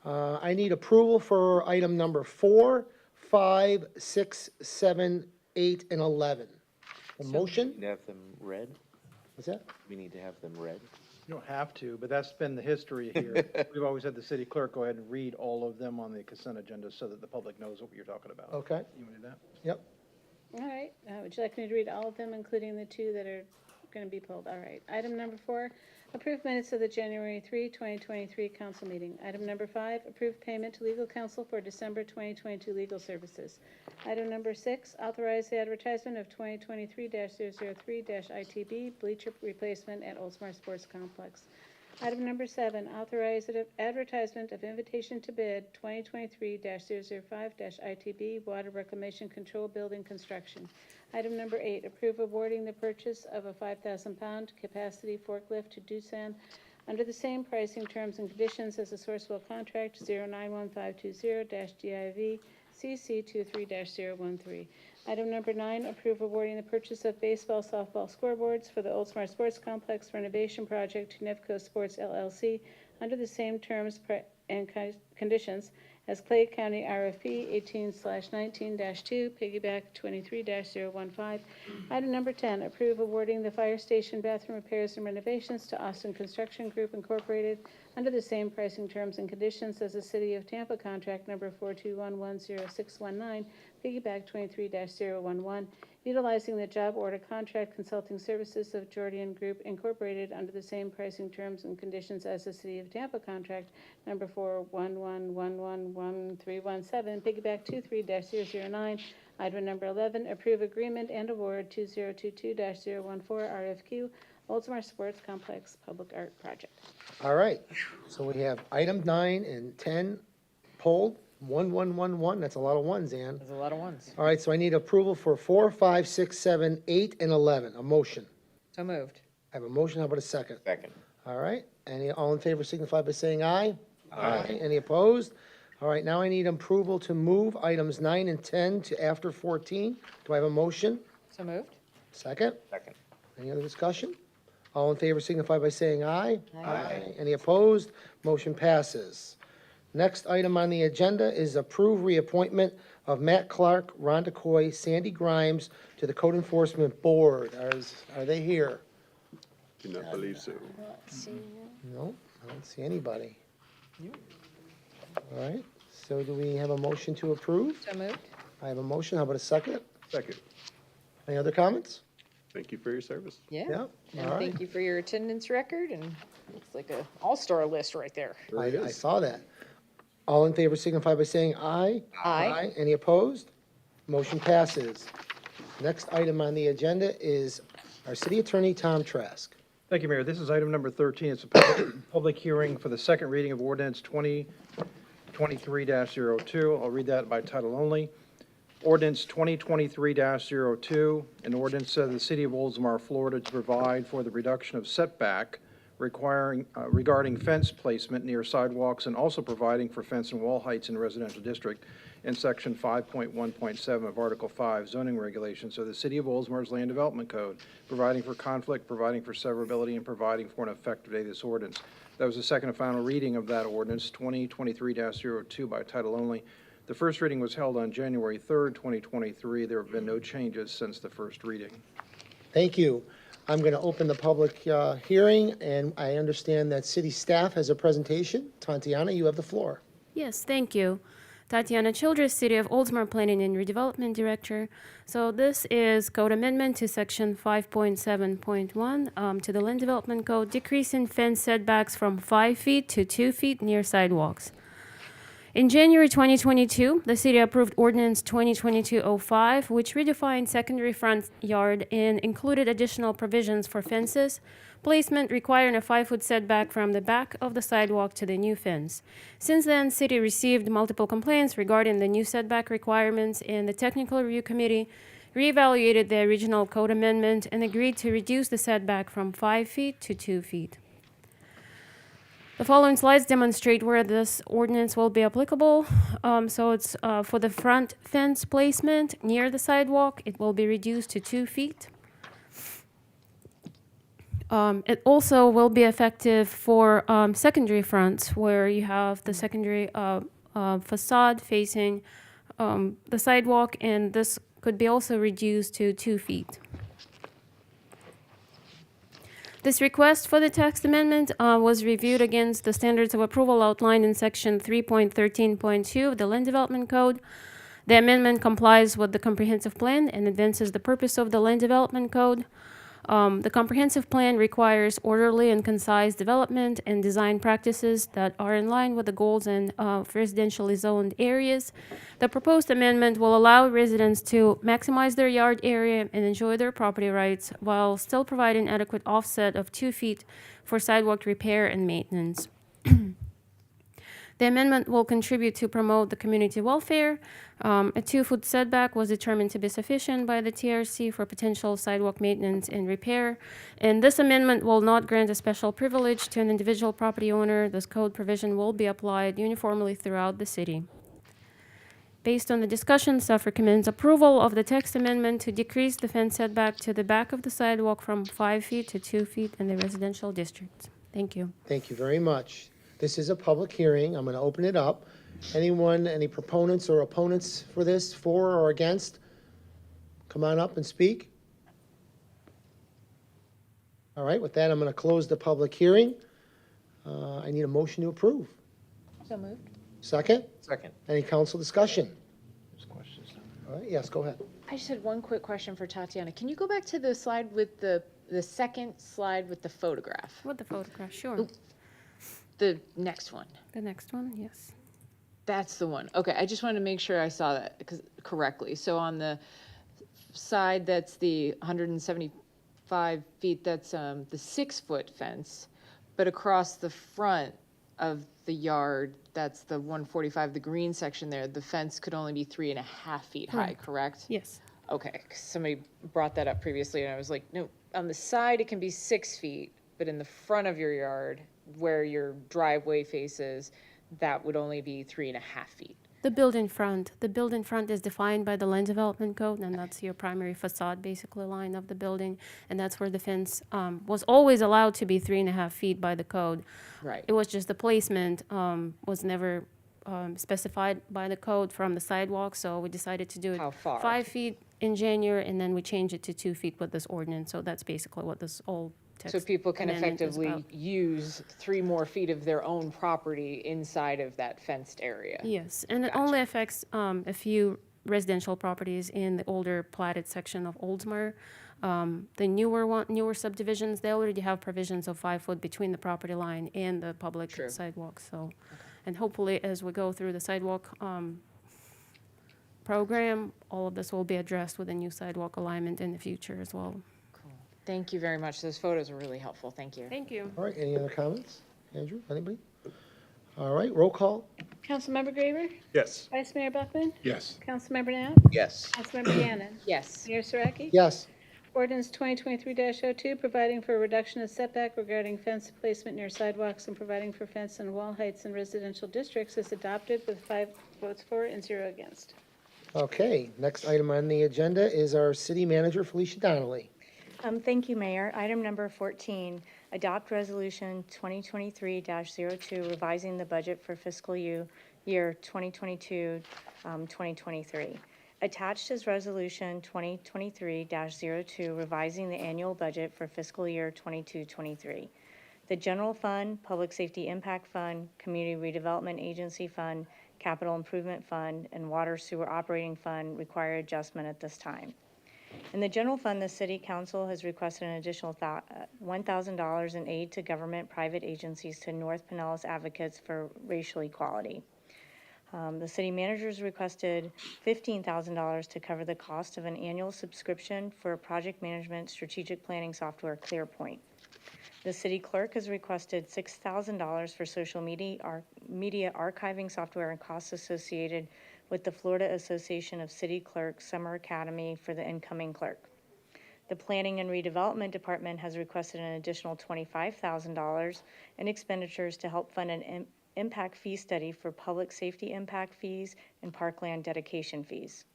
I need approval for item number 4, 5, 6, 7, 8, and 11. A motion? Need to have them read? What's that? We need to have them read? You don't have to, but that's been the history here. We've always had the city clerk go ahead and read all of them on the consent agenda so that the public knows what you're talking about. Okay, You want to do that? yep. All right, would you like me to read all of them, including the two that are going to be pulled? All right. Item number 4, approve minutes of the January 3, 2023 council meeting. Item number 5, approve payment to legal counsel for December 2022 legal services. Item number 6, authorize the advertisement of 2023-003-ITB bleacher replacement at Oldsmar Sports Complex. Item number 7, authorize the advertisement of invitation to bid 2023-005-ITB Water Reclamation Control Building Construction. Item number 8, approve awarding the purchase of a 5,000-pound capacity forklift to Doosan under the same pricing terms and conditions as the Sourcewell contract 091520-DIV CC 23-013. Item number 9, approve awarding the purchase of baseball, softball scoreboards for the Oldsmar Sports Complex renovation project to Nevco Sports LLC under the same terms and conditions as Clay County RFP 18/19-2, piggyback 23-015. Item number 10, approve awarding the fire station bathroom repairs and renovations to Austin Construction Group Incorporated under the same pricing terms and conditions as the City of Tampa contract number 421100619, piggyback 23-011, utilizing the job order contract consulting services of Jordan Group Incorporated under the same pricing terms and conditions as the City of Tampa contract number 411111317, piggyback 23-009. Item number 11, approve agreement and award 2022-014 RFQ Oldsmar Sports Complex Public Art Project. All right, so we have item 9 and 10 pulled, 1111, that's a lot of ones, Ann. There's a lot of ones. All right, so I need approval for 4, 5, 6, 7, 8, and 11, a motion. So moved. I have a motion, how about a second? Second. All right, all in favor signify by saying aye. Aye. Any opposed? All right, now I need approval to move items 9 and 10 to after 14. Do I have a motion? So moved. Second? Second. Any other discussion? All in favor signify by saying aye. Aye. Any opposed? Motion passes. Next item on the agenda is approve reappointment of Matt Clark, Rhonda Coy, Sandy Grimes to the Code Enforcement Board. Are they here? Do not believe so. No, I don't see anybody. All right, so do we have a motion to approve? So moved. I have a motion, how about a second? Second. Any other comments? Thank you for your service. Yeah. Yeah, And all right. thank you for your attendance record, and looks like a all-star list right there. I saw that. All in favor signify by saying aye. Aye. Any opposed? Motion passes. Next item on the agenda is our city attorney, Tom Trask. Thank you, Mayor. This is item number 13. It's a public hearing for the second reading of ordinance 2023-02. I'll read that by title only. Ordinance 2023-02, an ordinance of the City of Oldsmar, Florida, to provide for the reduction of setback regarding fence placement near sidewalks and also providing for fence and wall heights in the residential district in section 5.1.7 of Article 5 zoning regulations of the City of Oldsmar's Land Development Code, providing for conflict, providing for severability, and providing for an effective date of this ordinance. That was the second and final reading of that ordinance, 2023-02, by title only. The first reading was held on January 3rd, 2023. There have been no changes since the first reading. Thank you. I'm going to open the public hearing, and I understand that city staff has a presentation. Tatiana, you have the floor. Yes, thank you. Tatiana Childress, City of Oldsmar Planning and Redevelopment Director. So this is code amendment to section 5.7.1 to the Land Development Code, decreasing fence setbacks from 5 feet to 2 feet near sidewalks. In January 2022, the city approved Ordinance 2022-05, which redefined secondary front yard and included additional provisions for fences, placement requiring a 5-foot setback from the back of the sidewalk to the new fence. Since then, city received multiple complaints regarding the new setback requirements, and the Technical Review Committee reevaluated the original code amendment and agreed to reduce the setback from 5 feet to 2 feet. The following slides demonstrate where this ordinance will be applicable. So it's for the front fence placement near the sidewalk, it will be reduced to 2 feet. It also will be effective for secondary fronts where you have the secondary facade facing the sidewalk, and this could be also reduced to 2 feet. This request for the text amendment was reviewed against the standards of approval outlined in section 3.13.2 of the Land Development Code. The amendment complies with the comprehensive plan and advances the purpose of the Land Development Code. The comprehensive plan requires orderly and concise development and design practices that are in line with the goals and residentially zoned areas. The proposed amendment will allow residents to maximize their yard area and enjoy their property rights while still providing adequate offset of 2 feet for sidewalk repair and maintenance. The amendment will contribute to promote the community welfare. A 2-foot setback was determined to be sufficient by the TRC for potential sidewalk maintenance and repair. And this amendment will not grant a special privilege to an individual property owner. This code provision will be applied uniformly throughout the city. Based on the discussion, staff recommends approval of the text amendment to decrease the fence setback to the back of the sidewalk from 5 feet to 2 feet in the residential district. Thank you. Thank you very much. This is a public hearing. I'm going to open it up. Anyone, any proponents or opponents for this, for or against? Come on up and speak. All right, with that, I'm going to close the public hearing. I need a motion to approve. So moved. Second? Second. Any council discussion? There's questions. All right, yes, go ahead. I just had one quick question for Tatiana. Can you go back to the slide with the second slide with the photograph? With the photograph, sure. The next one. The next one, yes. That's the one. Okay, I just wanted to make sure I saw that correctly. So on the side that's the 175 feet, that's the 6-foot fence, but across the front of the yard, that's the 145, the green section there, the fence could only be 3.5 feet high, correct? Yes. Okay, 'cause somebody brought that up previously, and I was like, no, on the side it can be 6 feet, but in the front of your yard, where your driveway faces, that would only be 3.5 feet. The building front is defined by the land development code, and that's your primary facade, basically, line of the building. And that's where the fence was always allowed to be 3.5 feet by the code. Right. It was just the placement was never specified by the code from the sidewalk, so we decided to do it How far? 5 feet in January, and then we changed it to 2 feet with this ordinance. So that's basically what this old text So people can amendment is effectively about. use 3 more feet of their own property inside of that fenced area. Yes, and it Gotcha. only affects a few residential properties in the older platted section of Oldsmar. The newer subdivisions, they already have provisions of 5 foot between the property line and the public True. sidewalk, so. And hopefully, as we go through the sidewalk program, all of this will be addressed with a new sidewalk alignment in the future as well. Cool. Thank you very much. Those photos are really helpful. Thank you. Thank you. All right, any other comments? Andrew, anybody? All right, roll call. Councilmember Graber? Yes. Vice Mayor Buckman? Yes. Councilmember Knapp? Yes. Councilmember Gannon? Yes. Mayor Saraki? Yes. Ordinance 2023-02, providing for a reduction of setback regarding fence placement near sidewalks and providing for fence and wall heights in residential districts is adopted with 5 votes for and 0 against. Okay, next item on the agenda is our city manager, Felicia Donnelly. Thank you, Mayor. Item number 14, adopt resolution 2023-02, revising the budget for fiscal year 2022-2023. Attached is resolution 2023-02, revising the annual budget for fiscal year 22-23. The general fund, public safety impact fund, community redevelopment agency fund, capital improvement fund, and water sewer operating fund require adjustment at this time. In the general fund, the city council has requested an additional $1,000 in aid to government private agencies to North Pinellas Advocates for Racial Equality. The city managers requested $15,000 to cover the cost of an annual subscription for project management strategic planning software ClearPoint. The city clerk has requested $6,000 for social media archiving software and costs associated with the Florida Association of City Clerks Summer Academy for the incoming clerk. The Planning and Redevelopment Department has requested an additional $25,000 in expenditures to help fund an impact fee study for public safety impact fees and parkland dedication fees.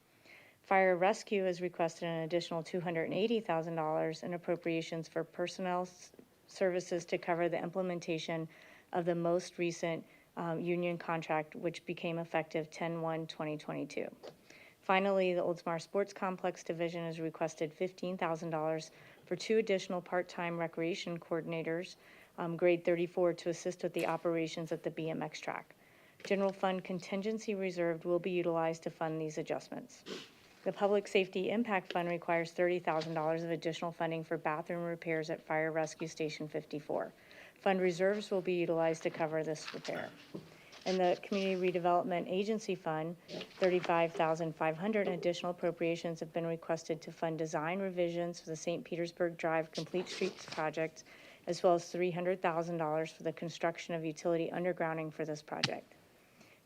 Fire Rescue has requested an additional $280,000 in appropriations for personnel services to cover the implementation of the most recent union contract, which became effective 10/1/2022. Finally, the Oldsmar Sports Complex Division has requested $15,000 for 2 additional part-time recreation coordinators, grade 34, to assist with the operations at the BMX track. General fund contingency reserve will be utilized to fund these adjustments. The Public Safety Impact Fund requires $30,000 of additional funding for bathroom repairs at Fire Rescue Station 54. Fund reserves will be utilized to cover this repair. In the Community Redevelopment Agency Fund, $35,500 in additional appropriations have been requested to fund design revisions for the St. Petersburg Drive Complete Streets project, as well as $300,000 for the construction of utility undergrounding for this project.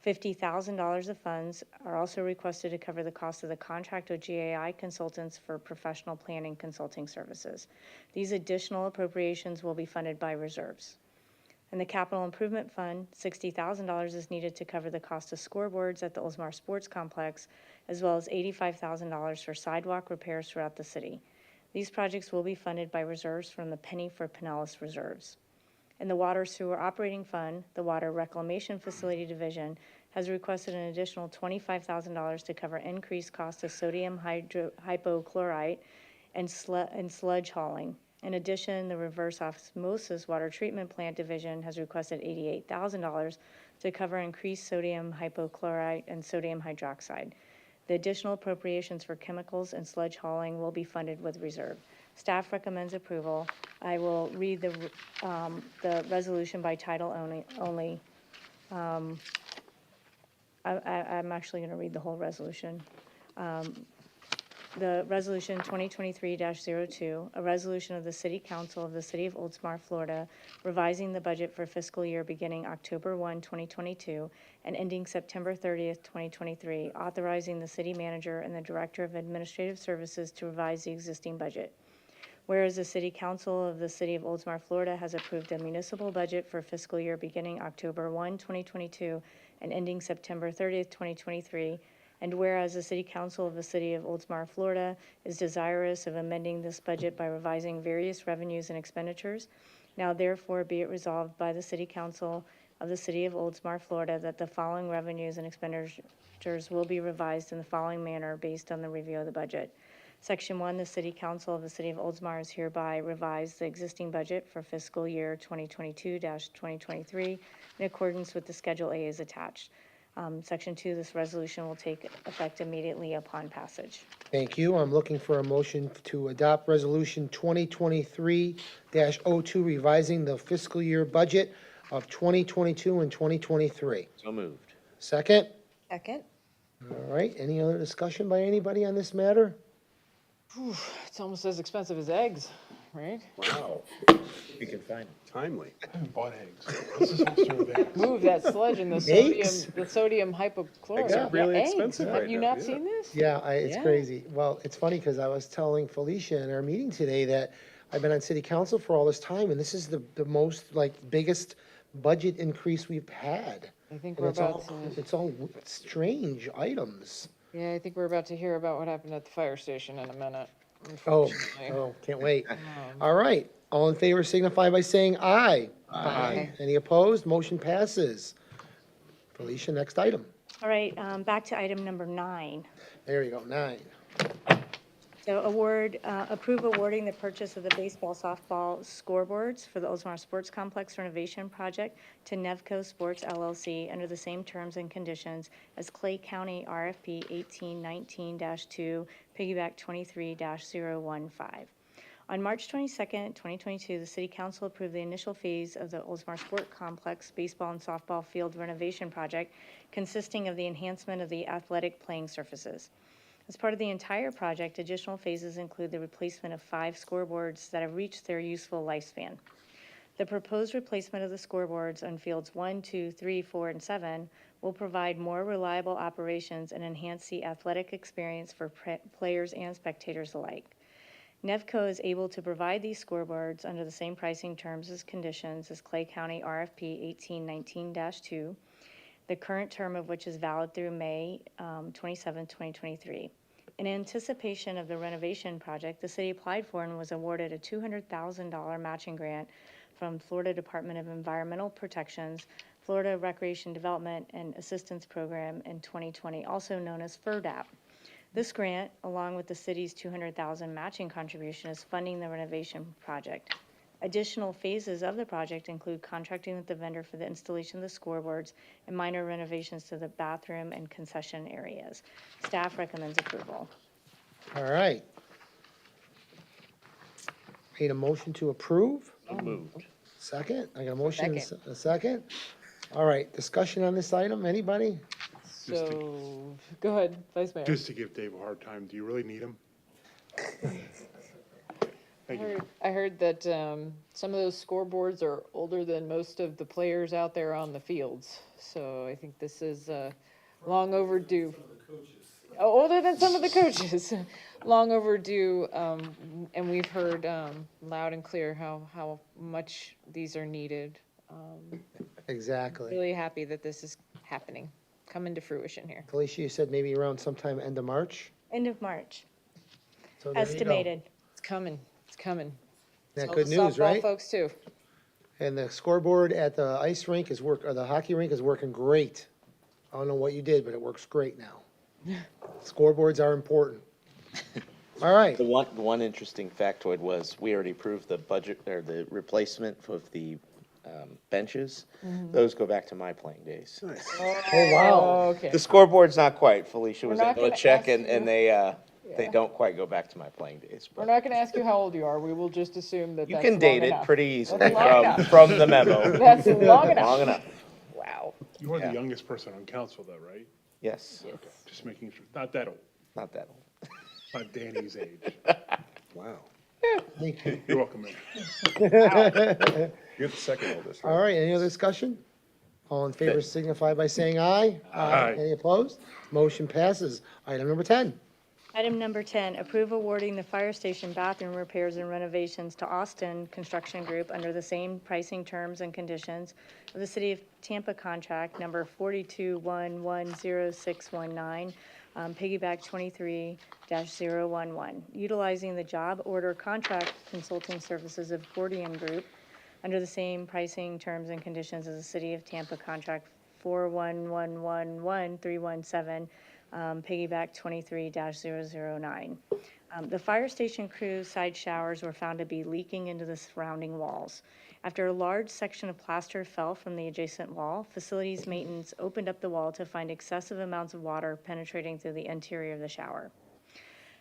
$50,000 of funds are also requested to cover the cost of the contract with GAI consultants for professional planning consulting services. These additional appropriations will be funded by reserves. In the Capital Improvement Fund, $60,000 is needed to cover the cost of scoreboards at the Oldsmar Sports Complex, as well as $85,000 for sidewalk repairs throughout the city. These projects will be funded by reserves from the Penny for Pinellas reserves. In the Water Sewer Operating Fund, the Water Reclamation Facility Division has requested an additional $25,000 to cover increased costs of sodium hypochlorite and sludge hauling. In addition, the Reverse Osmosis Water Treatment Plant Division has requested $88,000 to cover increased sodium hypochlorite and sodium hydroxide. The additional appropriations for chemicals and sludge hauling will be funded with reserve. Staff recommends approval. I will read the resolution by title only. I'm actually going to read the whole resolution. The resolution 2023-02, a resolution of the City Council of the City of Oldsmar, Florida, revising the budget for fiscal year beginning October 1, 2022, and ending September 30th, 2023, authorizing the city manager and the director of administrative services to revise the existing budget. Whereas the City Council of the City of Oldsmar, Florida has approved a municipal budget for fiscal year beginning October 1, 2022, and ending September 30th, 2023, and whereas the City Council of the City of Oldsmar, Florida is desirous of amending this budget by revising various revenues and expenditures, now therefore be it resolved by the City Council of the City of Oldsmar, Florida, that the following revenues and expenditures will be revised in the following manner based on the review of the budget. Section 1, the City Council of the City of Oldsmar is hereby revised the existing budget for fiscal year 2022-2023 in accordance with the Schedule A as attached. Section 2, this resolution will take effect immediately upon passage. Thank you. I'm looking for a motion to adopt Resolution 2023-02, revising the fiscal year budget of 2022 and 2023. So moved. Second? Second? All right, any other discussion by anybody on this matter? It's almost as expensive as eggs, right? Wow, You can find it. timely. Bought eggs. Move that sludge and Eggs? the sodium hypochlorite. Eggs are really eggs. expensive Have right you now, not yeah. seen this? Yeah, it's Yeah. crazy. Well, it's funny because I was telling Felicia in our meeting today that I've been on city council for all this time, and this is the most, like, biggest budget increase we've had. I think And we're it's all, about to, it's all strange items. yeah, I think we're about to hear about what happened at the fire station in a minute. Oh, unfortunately. oh, can't wait. All right, all in favor signify by saying aye. Aye. Any opposed? Motion passes. Felicia, next item. All right, back to item number 9. There you go, 9. So approve awarding the purchase of the baseball, softball scoreboards for the Oldsmar Sports Complex renovation project to Nevco Sports LLC under the same terms and conditions as Clay County RFP 1819-2, piggyback 23-015. On March 22nd, 2022, the City Council approved the initial phase of the Oldsmar Sport Complex baseball and softball field renovation project consisting of the enhancement of the athletic playing surfaces. As part of the entire project, additional phases include the replacement of 5 scoreboards that have reached their useful lifespan. The proposed replacement of the scoreboards on fields 1, 2, 3, 4, and 7 will provide more reliable operations and enhance the athletic experience for players and spectators alike. Nevco is able to provide these scoreboards under the same pricing terms as conditions as Clay County RFP 1819-2, the current term of which is valid through May 27, 2023. In anticipation of the renovation project, the city applied for and was awarded a $200,000 matching grant from Florida Department of Environmental Protection's Florida Recreation Development and Assistance Program in 2020, also known as FERDAP. This grant, along with the city's $200,000 matching contribution, is funding the renovation project. Additional phases of the project include contracting with the vendor for the installation of the scoreboards and minor renovations to the bathroom and concession areas. Staff recommends approval. All right. Need a motion to approve? So moved. Second? I got a motion and Second. a second? All right, discussion on this item, anybody? So, go ahead, Vice Mayor. Just to give Dave a hard time, do you really need him? Thank you. I heard that some of those scoreboards are older than most of the players out there on the fields. So I think this is long overdue. Oh, older than some of the coaches. Long overdue, and we've heard loud and clear how much these are needed. Exactly. Really happy that this is happening, coming to fruition here. Felicia, you said maybe around sometime end of March? End of March, So there you go. estimated. It's coming, it's coming. That Tell good the news, softball right? folks too. And the scoreboard at the ice rink or the hockey rink is working great. I don't know what you did, but it works great now. Scoreboards are important. All right, The one interesting factoid was, we already approved the budget, or the replacement of the benches. Those go back to my playing days. oh, wow. Okay. The scoreboard's not quite. Felicia was We're not able to gonna check, ask and you. they don't quite go back to my playing days. We're But not gonna ask you how old you are, we will just assume that you that's can long date it enough. pretty easily That's long enough. from the memo. That's long enough. Long enough. Wow. You are Yeah. the youngest person on council though, right? Yes, Okay, just making sure, not that old, not that old. not Danny's age. Wow. You're welcome, Mayor. You're the second oldest, right? All right, any other discussion? All in favor signify by saying aye. Aye. Any opposed? Motion passes. Item number 10. Item number 10, approve awarding the fire station bathroom repairs and renovations to Austin Construction Group under the same pricing terms and conditions of the City of Tampa contract number 421100619, piggyback 23-011, utilizing the job order contract consulting services of Gordian Group under the same pricing terms and conditions as the City of Tampa contract 4111317, piggyback 23-009. The fire station crew's side showers were found to be leaking into the surrounding walls. After a large section of plaster fell from the adjacent wall, facilities maintenance opened up the wall to find excessive amounts of water penetrating through the interior of the shower.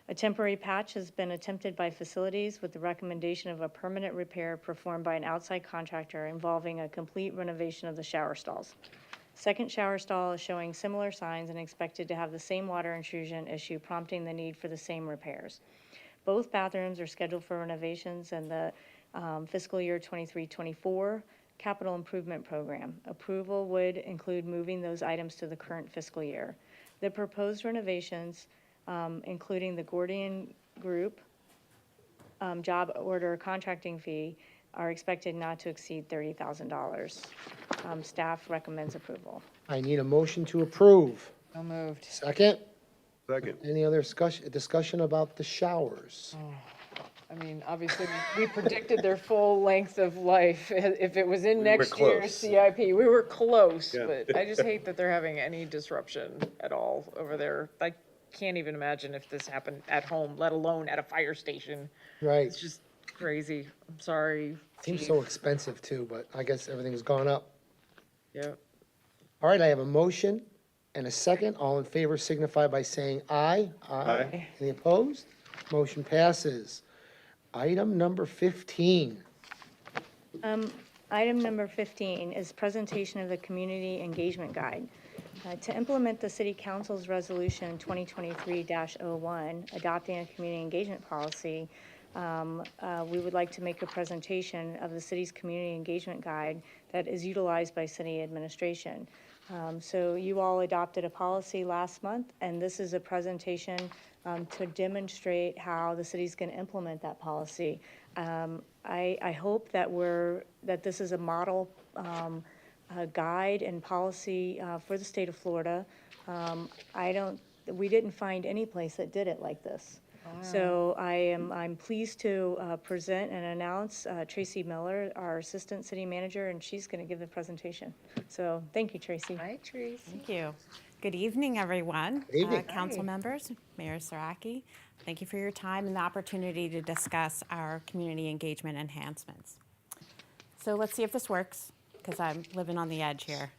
A temporary patch has been attempted by facilities with the recommendation of a permanent repair performed by an outside contractor involving a complete renovation of the shower stalls. Second shower stall is showing similar signs and expected to have the same water intrusion issue, prompting the need for the same repairs. Both bathrooms are scheduled for renovations in the fiscal year 23-24 capital improvement program. Approval would include moving those items to the current fiscal year. The proposed renovations, including the Gordian Group job order contracting fee, are expected not to exceed $30,000. Staff recommends approval. I need a motion to approve. So moved. Second? Second. Any other discussion about the showers? I mean, obviously, we predicted their full length of life. If it was in were next year's close. CIP, we were close, Yeah. but I just hate that they're having any disruption at all over there. I can't even imagine if this happened at home, let alone at a fire station. Right. It's just crazy. I'm sorry. Seems chief. so expensive too, but I guess everything's gone up. Yeah. All right, I have a motion and a second. All in favor signify by saying aye. Aye. Any opposed? Motion passes. Item number 15. Item number 15 is presentation of the Community Engagement Guide. To implement the City Council's Resolution 2023-01, adopting a community engagement policy, we would like to make a presentation of the city's Community Engagement Guide that is utilized by city administration. So you all adopted a policy last month, and this is a presentation to demonstrate how the city's going to implement that policy. I hope that this is a model guide and policy for the state of Florida. We didn't find any place that did it like this. So I'm pleased to present and announce Tracy Miller, our Assistant City Manager, and she's going to give the presentation. So thank you, Tracy. Hi, Tracy. Thank you. Good evening, everyone. Good evening. Council members, Mayor Saraki, thank you for your time and the opportunity to discuss our community engagement enhancements. So let's see if this works, because I'm living on the edge here.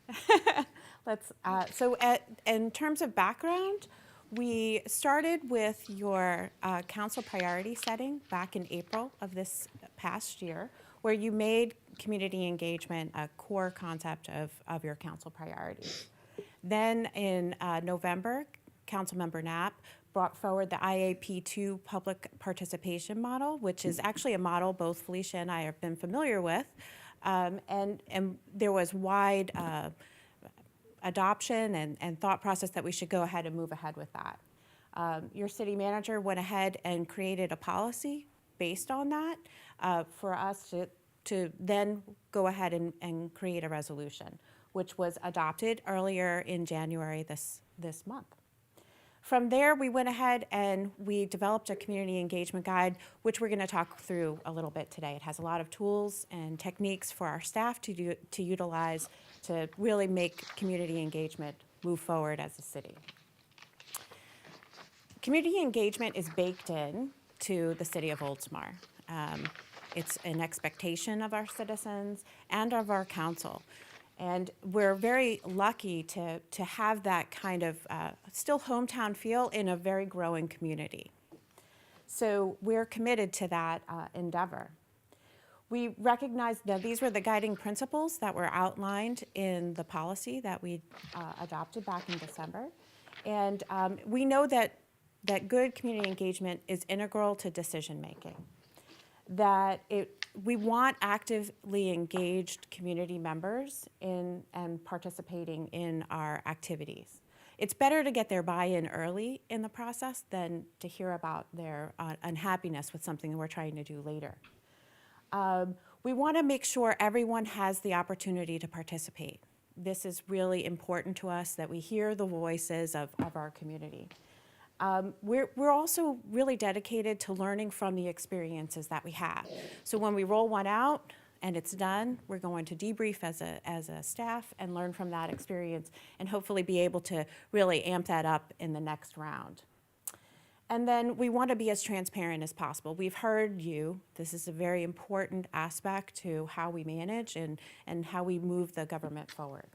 In terms of background, We started with your council priority setting back in April of this past year, where you made community engagement a core concept of your council priorities. Then in November, Councilmember Knapp brought forward the IAP2 public participation model, which is actually a model both Felicia and I have been familiar with. And there was wide adoption and thought process that we should go ahead and move ahead with that. Your city manager went ahead and created a policy based on that for us to then go ahead and create a resolution, which was adopted earlier in January this month. From there, we went ahead and we developed a community engagement guide, which we're going to talk through a little bit today. It has a lot of tools and techniques for our staff to utilize to really make community engagement move forward as a city. Community engagement is baked in to the city of Oldsmar. It's an expectation of our citizens and of our council. And we're very lucky to have that kind of still hometown feel in a very growing community. So we're committed to that endeavor. We recognize that these were the guiding principles that were outlined in the policy that we adopted back in December. And we know that good community engagement is integral to decision making. That we want actively engaged community members in and participating in our activities. It's better to get their buy-in early in the process than to hear about their unhappiness with something we're trying to do later. We want to make sure everyone has the opportunity to participate. This is really important to us, that we hear the voices of our community. We're also really dedicated to learning from the experiences that we have. So when we roll one out and it's done, we're going to debrief as a staff and learn from that experience and hopefully be able to really amp that up in the next round. And then we want to be as transparent as possible. We've heard you. This is a very important aspect to how we manage and how we move the government forward.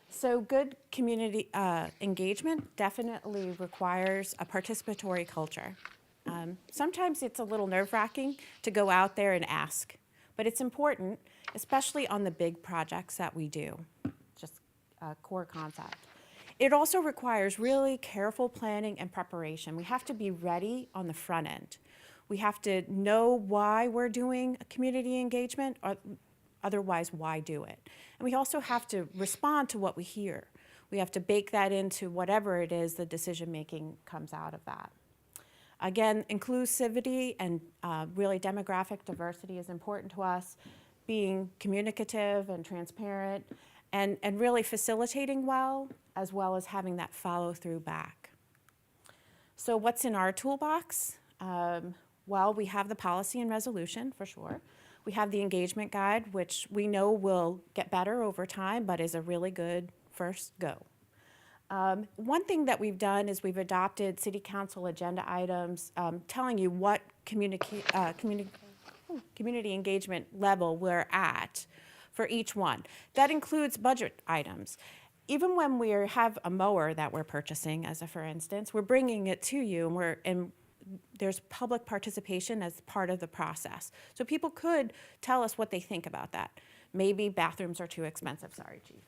So good community engagement definitely requires a participatory culture. Sometimes it's a little nerve-wracking to go out there and ask, but it's important, especially on the big projects that we do, just a core concept. It also requires really careful planning and preparation. We have to be ready on the front end. We have to know why we're doing community engagement, or otherwise, why do it? And we also have to respond to what we hear. We have to bake that into whatever it is the decision-making comes out of that. Again, inclusivity and really demographic diversity is important to us, being communicative and transparent, and really facilitating well as having that follow-through back. So what's in our toolbox? Well, we have the policy and resolution, for sure. We have the engagement guide, which we know will get better over time, but is a really good first go. One thing that we've done is we've adopted city council agenda items telling you what community engagement level we're at for each one. That includes budget items. Even when we have a mower that we're purchasing, as a for instance, we're bringing it to you, and there's public participation as part of the process. So people could tell us what they think about that. Maybe bathrooms are too expensive. Sorry, Chief.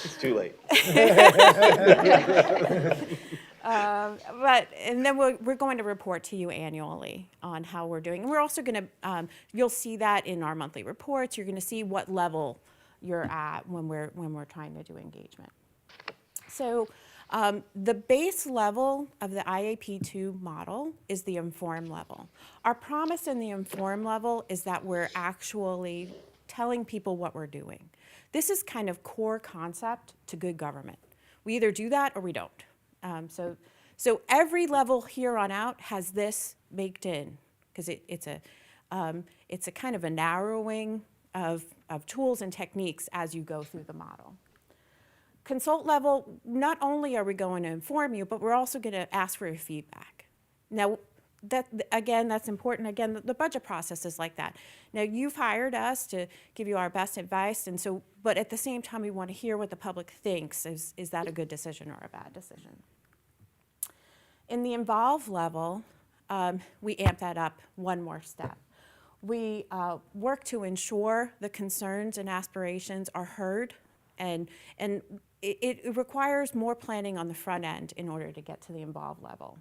It's too late. And then we're going to report to you annually on how we're doing. And we're also going to, you'll see that in our monthly reports. You're going to see what level you're at when we're trying to do engagement. So the base level of the IAP2 model is the inform level. Our promise in the inform level is that we're actually telling people what we're doing. This is kind of core concept to good government. We either do that or we don't. So every level here on out has this baked in, because it's a kind of a narrowing of tools and techniques as you go through the model. Consult level, not only are we going to inform you, but we're also going to ask for your feedback. Now, again, that's important. Again, the budget process is like that. Now, you've hired us to give you our best advice, and so, but at the same time, we want to hear what the public thinks. Is that a good decision or a bad decision? In the involve level, we amp that up one more step. We work to ensure the concerns and aspirations are heard, and it requires more planning on the front end in order to get to the involve level.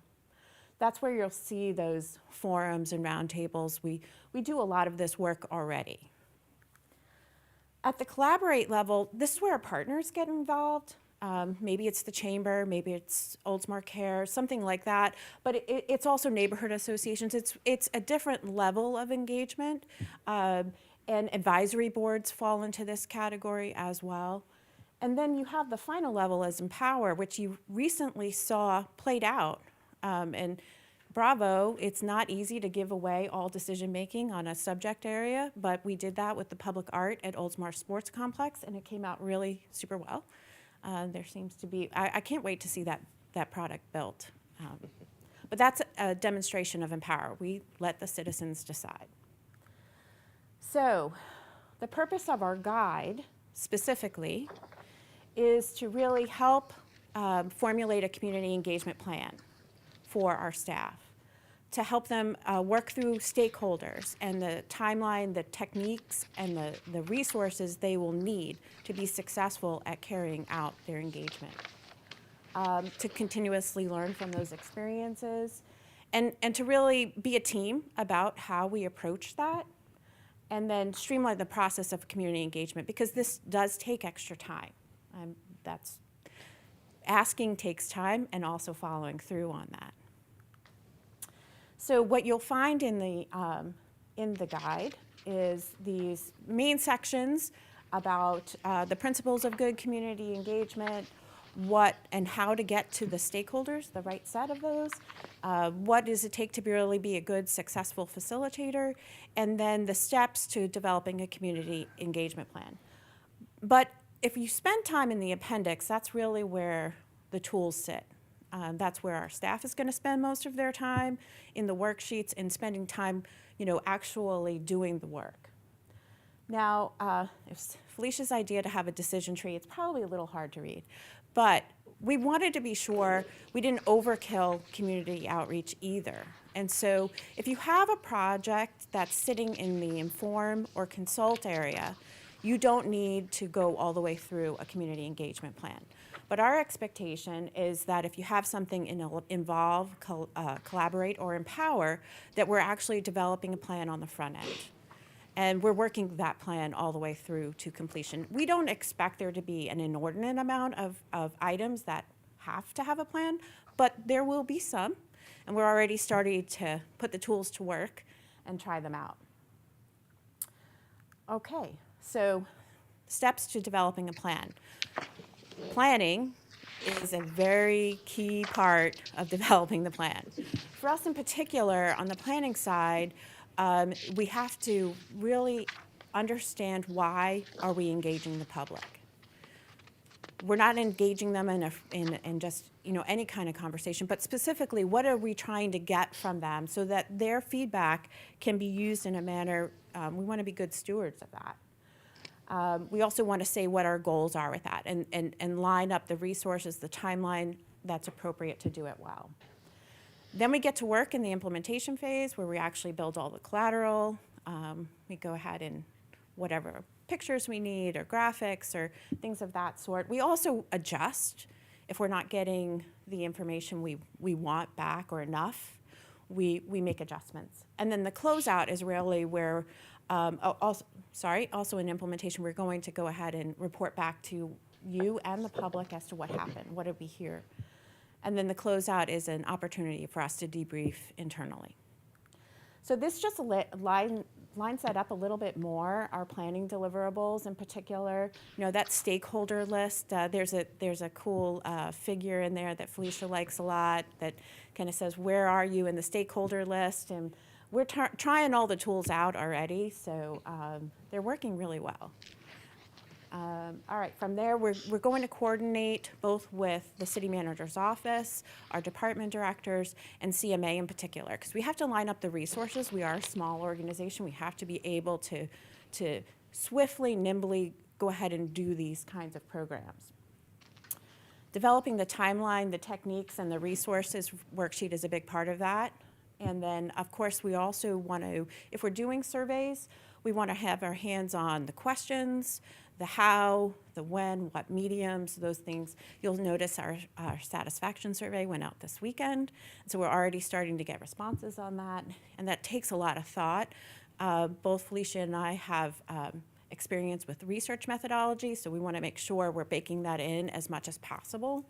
That's where you'll see those forums and roundtables. We do a lot of this work already. At the collaborate level, this is where our partners get involved. Maybe it's the chamber, maybe it's Oldsmar Care, something like that. But it's also neighborhood associations. It's a different level of engagement. And advisory boards fall into this category as well. And then you have the final level as Empower, which you recently saw played out. And bravo, it's not easy to give away all decision-making on a subject area, but we did that with the public art at Oldsmar Sports Complex, and it came out really super well. There seems to be, I can't wait to see that product built. But that's a demonstration of Empower. We let the citizens decide. So the purpose of our guide, specifically, is to really help formulate a community engagement plan for our staff, to help them work through stakeholders and the timeline, the techniques, and the resources they will need to be successful at carrying out their engagement. To continuously learn from those experiences, and to really be a team about how we approach that, and then streamline the process of community engagement, because this does take extra time. That's asking takes time, and also following through on that. So what you'll find in the guide is these main sections about the principles of good community engagement, what and how to get to the stakeholders, the right set of those, what does it take to really be a good, successful facilitator, and then the steps to developing a community engagement plan. But if you spend time in the appendix, that's really where the tools sit. That's where our staff is going to spend most of their time, in the worksheets, and spending time, actually doing the work. Now, it's Felicia's idea to have a decision tree. It's probably a little hard to read, but we wanted to be sure we didn't overkill community outreach either. And so if you have a project that's sitting in the inform or consult area, you don't need to go all the way through a community engagement plan. But our expectation is that if you have something in involve, collaborate, or empower, that we're actually developing a plan on the front end. And we're working that plan all the way through to completion. We don't expect there to be an inordinate amount of items that have to have a plan, but there will be some. And we're already starting to put the tools to work and try them out. Okay, so steps to developing a plan. Planning is a very key part of developing the plan. For us in particular, on the planning side, we have to really understand why are we engaging the public. We're not engaging them in just any kind of conversation, but specifically, what are we trying to get from them so that their feedback can be used in a manner, we want to be good stewards of that. We also want to say what our goals are with that and line up the resources, the timeline that's appropriate to do it well. Then we get to work in the implementation phase where we actually build all the collateral. We go ahead and whatever pictures we need or graphics or things of that sort. We also adjust if we're not getting the information we want back or enough. We make adjustments. And then the closeout is really where, also in implementation, we're going to go ahead and report back to you and the public as to what happened, what did we hear. And then the closeout is an opportunity for us to debrief internally. So this just lines that up a little bit more, our planning deliverables in particular. That stakeholder list, there's a cool figure in there that Felicia likes a lot that kind of says, where are you in the stakeholder list? And we're trying all the tools out already, so they're working really well. All right, from there, we're going to coordinate both with the city manager's office, our department directors, and CMA in particular, because we have to line up the resources. We are a small organization. We have to be able to swiftly, nimbly go ahead and do these kinds of programs. Developing the timeline, the techniques, and the resources worksheet is a big part of that. And then, of course, we also want to, if we're doing surveys, we want to have our hands on the questions, the how, the when, what mediums, those things. You'll notice our satisfaction survey went out this weekend. So we're already starting to get responses on that. And that takes a lot of thought. Both Felicia and I have experience with research methodology, so we want to make sure we're baking that in as much as possible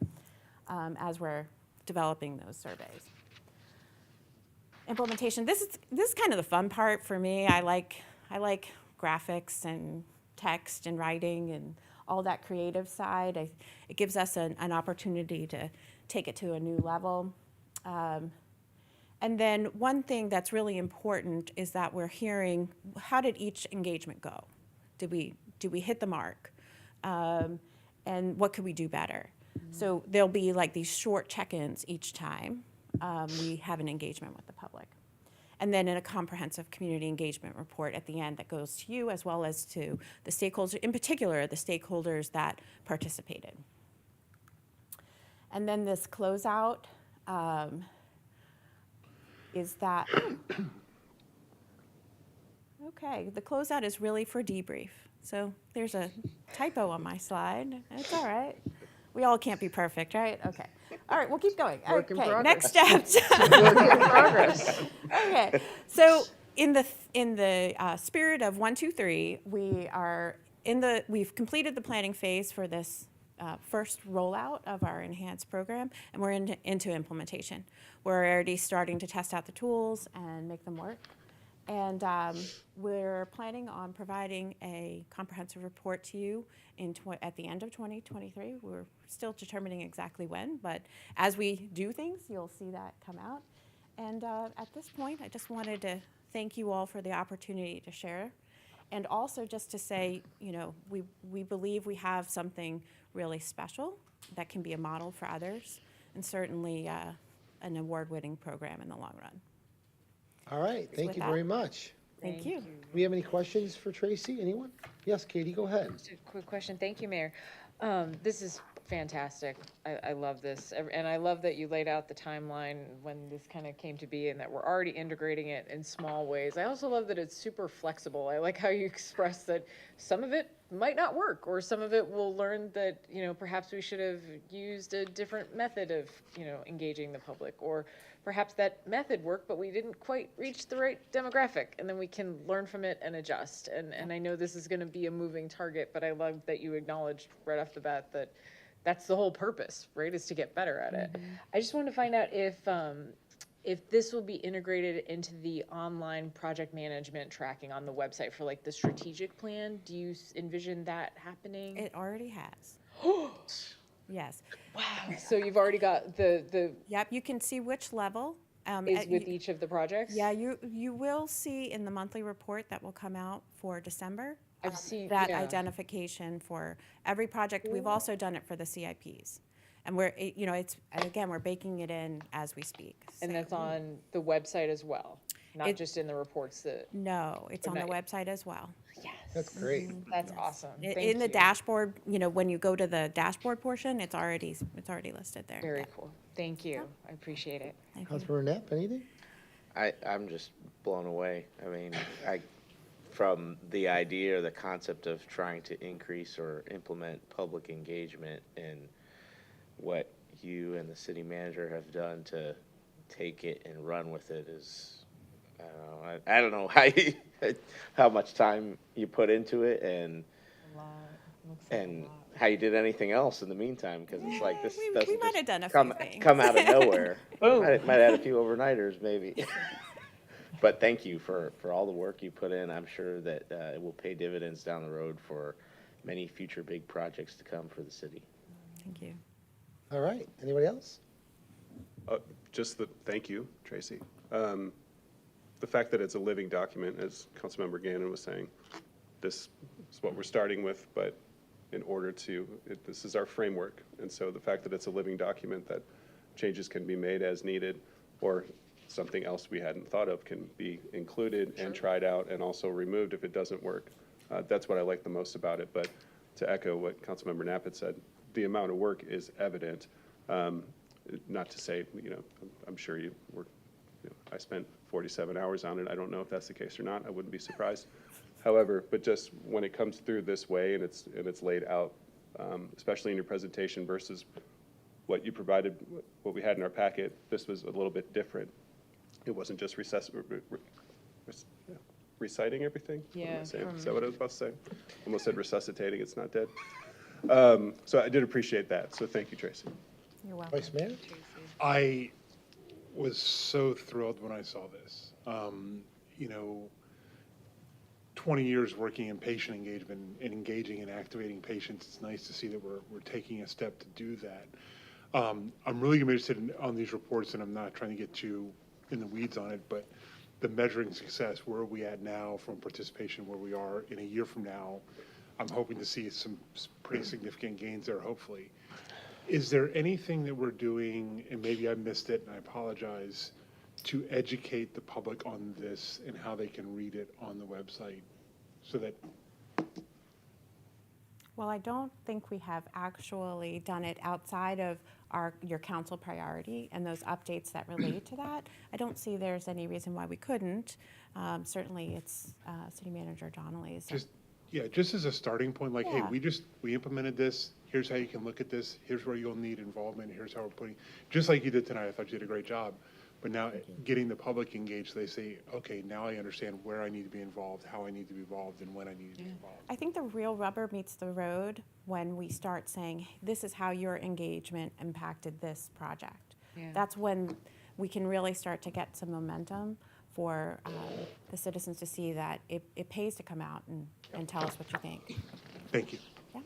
as we're developing those surveys. Implementation. This is kind of the fun part for me. I like graphics and text and writing and all that creative side. It gives us an opportunity to take it to a new level. And then one thing that's really important is that we're hearing, how did each engagement go? Did we hit the mark? And what could we do better? So there'll be like these short check-ins each time we have an engagement with the public. And then in a comprehensive community engagement report at the end that goes to you as well as to the stakeholders, in particular the stakeholders that participated. And then this closeout is that, okay, the closeout is really for debrief. So there's a typo on my slide. It's all right. We all can't be perfect, right? Okay. All right, we'll keep going. Work in Okay, progress. next steps. Work in progress. Okay, so in the spirit of 1, 2, 3, we've completed the planning phase for this first rollout of our enhanced program, and we're into implementation. We're already starting to test out the tools and make them work. And we're planning on providing a comprehensive report to you at the end of 2023. We're still determining exactly when, but as we do things, you'll see that come out. And at this point, I just wanted to thank you all for the opportunity to share. And also just to say, you know, we believe we have something really special that can be a model for others, and certainly an award-winning program in the long run. All right, thank with you that. very much. Thank you. Do we have any questions for Tracy? Anyone? Yes, Katie, go ahead. Just a quick question. Thank you, Mayor. This is fantastic. I love this. And I love that you laid out the timeline when this kind of came to be and that we're already integrating it in small ways. I also love that it's super flexible. I like how you express that some of it might not work, or some of it we'll learn that, you know, perhaps we should have used a different method of, you know, engaging the public, or perhaps that method worked, but we didn't quite reach the right demographic, and then we can learn from it and adjust. And I know this is going to be a moving target, but I love that you acknowledged right off the bat that that's the whole purpose, right, is to get better at it. I just wanted to find out if this will be integrated into the online project management tracking on the website for like the strategic plan. Do you envision that happening? It already has. Yes. Wow. So you've already got the Yep, you can see which level. is with each of the projects? Yeah, you will see in the monthly report that will come out for December. I've seen that yeah. identification for every project. We've also done it for the CIPs. And we're baking it in as we speak. And So- that's on the website as well, not just in the reports that. No, it's Or on the not- website as well. Yes. That's great. That's awesome. In Thank the you. dashboard, when you go to the dashboard portion, it's already listed there. Very Yeah. cool. Thank you. I appreciate it. Thank you. Councilmember Knapp, anything? I'm just blown away. I mean, from the idea or the concept of trying to increase or implement public engagement, and what you and the city manager have done to take it and run with it is, I don't know how much time you put into it, and A lot. Looks like a lot. how you did anything else in the meantime, because it's like this we doesn't might just have done a come, few things. come out of nowhere. Boom. Might add a few overnighters maybe. But thank you for all the work you put in. I'm sure that it will pay dividends down the road for many future big projects to come for the city. Thank you. All right, anybody else? Thank you, Tracy. The fact that it's a living document, as Councilmember Gannon was saying, this is what we're starting with, but in order to, this is our framework. And so the fact that it's a living document that changes can be made as needed, or something else we hadn't thought of can be included and tried out and also removed if it doesn't work. That's what I like the most about it. But to echo what Councilmember Knapp had said, the amount of work is evident. Not to say, I'm sure I spent 47 hours on it. I don't know if that's the case or not. I wouldn't be surprised. However, but just when it comes through this way and it's laid out, especially in your presentation versus what you provided, what we had in our packet, this was a little bit different. It wasn't just reciting everything? What am I Yeah, saying? Is that what I was about to say? Almost said resuscitating, it's not dead. So I did appreciate that, so thank you, Tracy. You're welcome. Vice Mayor? I was so thrilled when I saw this. 20 years working in patient engagement and engaging and activating patients, it's nice to see that we're taking a step to do that. I'm really interested on these reports, and I'm not trying to get too in the weeds on it, but the measuring success, where are we at now from participation, where we are in a year from now, I'm hoping to see some pretty significant gains there, hopefully. Is there anything that we're doing, and maybe I missed it and I apologize, to educate the public on this and how they can read it on the website so that Well, I don't think we have actually done it outside of your council priority and those updates that relate to that. I don't see there's any reason why we couldn't. Certainly, it's City Manager Donnelly's. just as a starting point, like, hey, Yeah. we implemented this, here's how you can look at this, here's where you'll need involvement, here's how we're putting, just like you did tonight, I thought you did a great job. But now getting the public engaged, they say, okay, now I understand where I need to be involved, how I need to be involved, and when I need to be involved. I think the real rubber meets the road when we start saying, this is how your engagement impacted this project. Yeah. That's when we can really start to get some momentum for the citizens to see that it pays to come out and tell us what you think. Thank you. Yeah.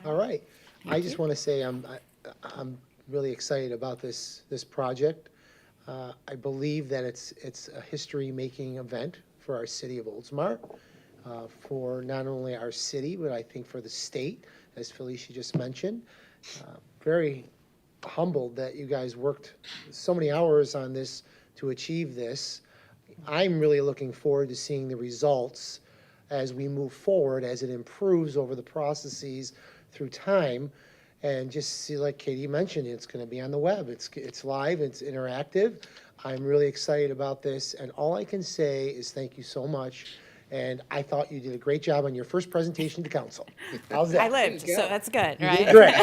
All right. I just want to say I'm really excited about this project. I believe that it's a history-making event for our city of Oldsmar, for not only our city, but I think for the state, as Felicia just mentioned. Very humbled that you guys worked so many hours on this to achieve this. I'm really looking forward to seeing the results as we move forward, as it improves over the processes through time. And just see, like Katie mentioned, it's going to be on the web. It's live, it's interactive. I'm really excited about this. And all I can say is thank you so much. And I thought you did a great job on your first presentation to council. How's that? I lived, so that's good, You right? did great.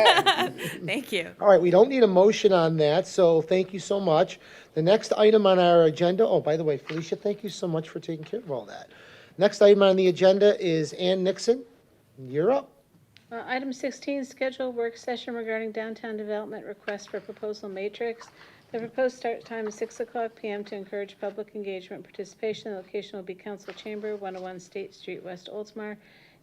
Thank you. All right, we don't need a motion on that, so thank you so much. The next item on our agenda, oh, by the way, Felicia, thank you so much for taking care of all that. Next item on the agenda is Ann Nixon. You're up. Item 16, schedule work session regarding downtown development request for proposal matrix. The proposed start time is 6:00 p.m. to encourage public engagement and participation. The location will be Council Chamber, 101 State Street, West Oldsmar.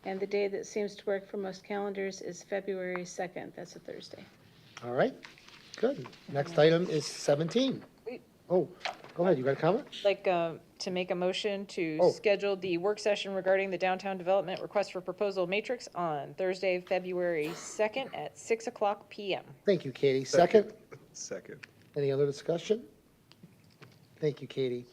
And the day that seems to work for most calendars is February 2nd. That's a Thursday. All right, good. Next item is 17. Wait. Oh, go ahead, you got a comment? Like, to make a motion to Oh. schedule the work session regarding the downtown development request for proposal matrix on Thursday, February 2nd at 6:00 p.m. Thank you, Katie. Second? Second. Any other discussion? Thank you, Katie.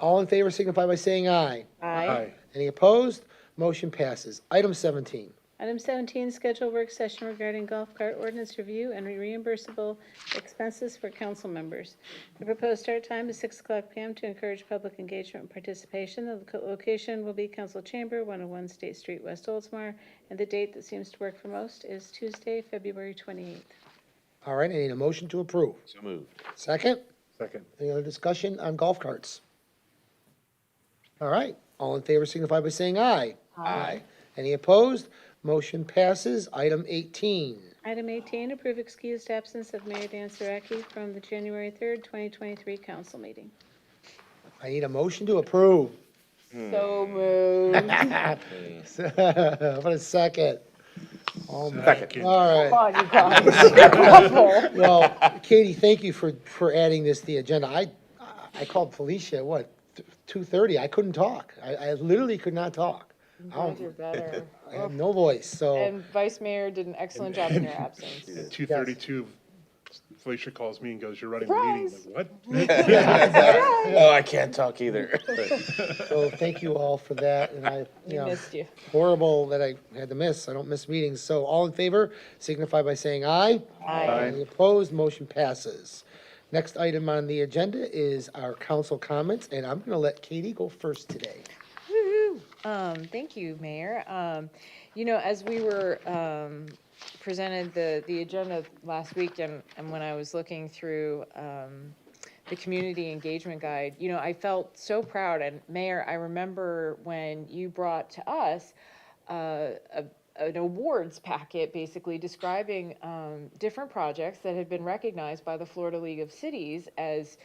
All in favor signify by saying aye. Aye. Any opposed? Motion passes. Item 17. Item 17, schedule work session regarding golf cart ordinance review and reimbursable expenses for council members. The proposed start time is 6:00 p.m. to encourage public engagement and participation. The location will be Council Chamber, 101 State Street, West Oldsmar, and the date that seems to work for most is Tuesday, February 28th. All right, I need a motion to approve. So moved. Second? Second. Any other discussion on golf carts? All right, all in favor signify by saying aye. Aye. Any opposed? Motion passes. Item 18. Item 18, approve excused absence of Mayor Dan Saraki from the January 3rd, 2023 council meeting. I need a motion to approve. So moved. How about a second? Second. All right. Come on, you guys. Well, Katie, thank you for adding this to the agenda. I called Felicia at what, 2:30? I couldn't talk. I literally could not talk. Both are better. I have no voice, so. And Vice Mayor did an excellent job in your absence. At 2:32, Felicia calls me and goes, "You're running the meeting." Surprise! I'm like, what? Oh, I can't talk either. So thank you all for that, and I, We missed you. horrible that I had to miss. I don't miss meetings. So all in favor signify by saying aye. Aye. Any opposed? Motion passes. Next item on the agenda is our council comments, and I'm gonna let Katie go first today. Thank you, Mayor. You know, as we were, presented the agenda last week and when I was looking through, the community engagement guide, you know, I felt so proud. And Mayor, I remember when you brought to us, an awards packet basically describing, different projects that had been recognized by the Florida League of Cities as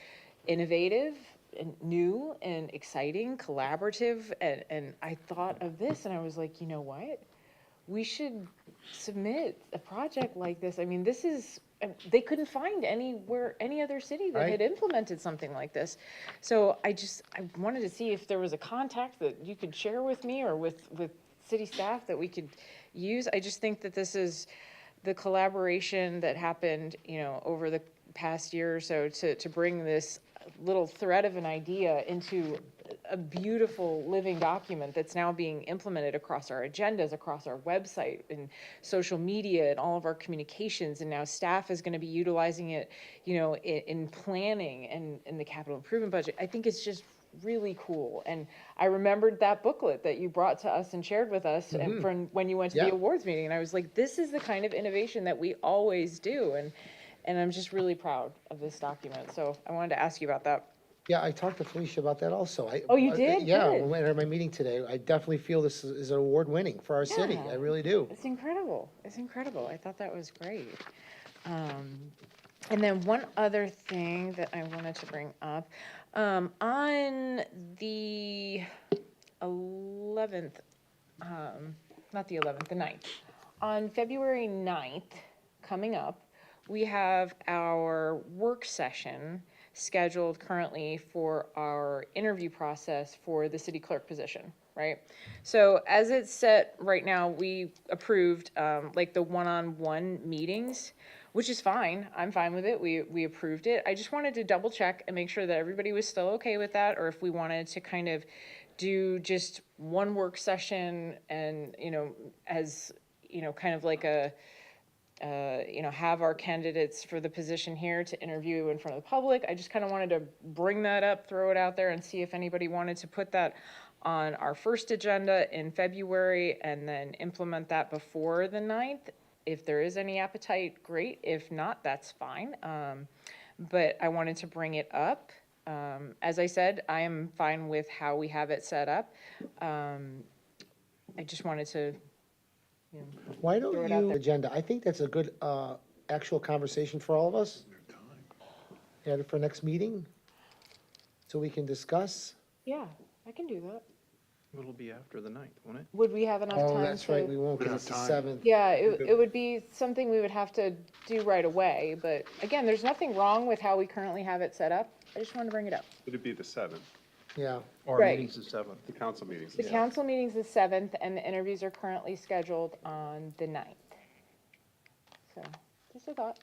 innovative and new and exciting, collaborative, and I thought of this and I was like, you know what? We should submit a project like this. I mean, this is, they couldn't find anywhere, any other city that had Right. implemented something like this. So I wanted to see if there was a contact that you could share with me or with city staff that we could use. I just think that this is the collaboration that happened, you know, over the past year or so to bring this little thread of an idea into a beautiful living document that's now being implemented across our agendas, across our website and social media and all of our communications. And now staff is going to be utilizing it, you know, in planning and in the capital improvement budget. I think it's just really cool. And I remembered that booklet that you brought to us and shared with us and from when you went to the Yeah. awards meeting. And I was like, this is the kind of innovation that we always do. And I'm just really proud of this document. So I wanted to ask you about that. Yeah, I talked to Felicia about that also. Oh, you did? Yeah, Good. when at my meeting today, I definitely feel this is award-winning for our city. Yeah. I really do. It's incredible. It's incredible. I thought that was great. And then one other thing that I wanted to bring up, on the 11th, not the 11th, the 9th. On February 9th, coming up, we have our work session scheduled currently for our interview process for the city clerk position, right? So as it's set right now, we approved like the one-on-one meetings, which is fine. I'm fine with it. We approved it. I just wanted to double check and make sure that everybody was still okay with that, or if we wanted to kind of do just one work session and, you know, as, you know, kind of like a, you know, have our candidates for the position here to interview in front of the public. I just kind of wanted to bring that up, throw it out there and see if anybody wanted to put that on our first agenda in February and then implement that before the 9th. If there is any appetite, great. If not, that's fine. But I wanted to bring it up. As I said, I am fine with how we have it set up. I just wanted to, you know, Why Throw don't it out you, there. agenda, I think that's a good, actual conversation for all of us. Add it for next meeting, so we can discuss. yeah, I can do that. It'll be after the 9th, won't it? Would we have enough time Oh, that's right, to- we won't, We because don't it's have the time. 7th. Yeah, it would be something we would have to do right away, but again, there's nothing wrong with how we currently have it set up. I just wanted to bring it up. It'd be the 7th, Yeah, Our Right. meeting's the 7th. the council meetings. The council meeting's the 7th, and the interviews are currently scheduled on the 9th. So, just a thought.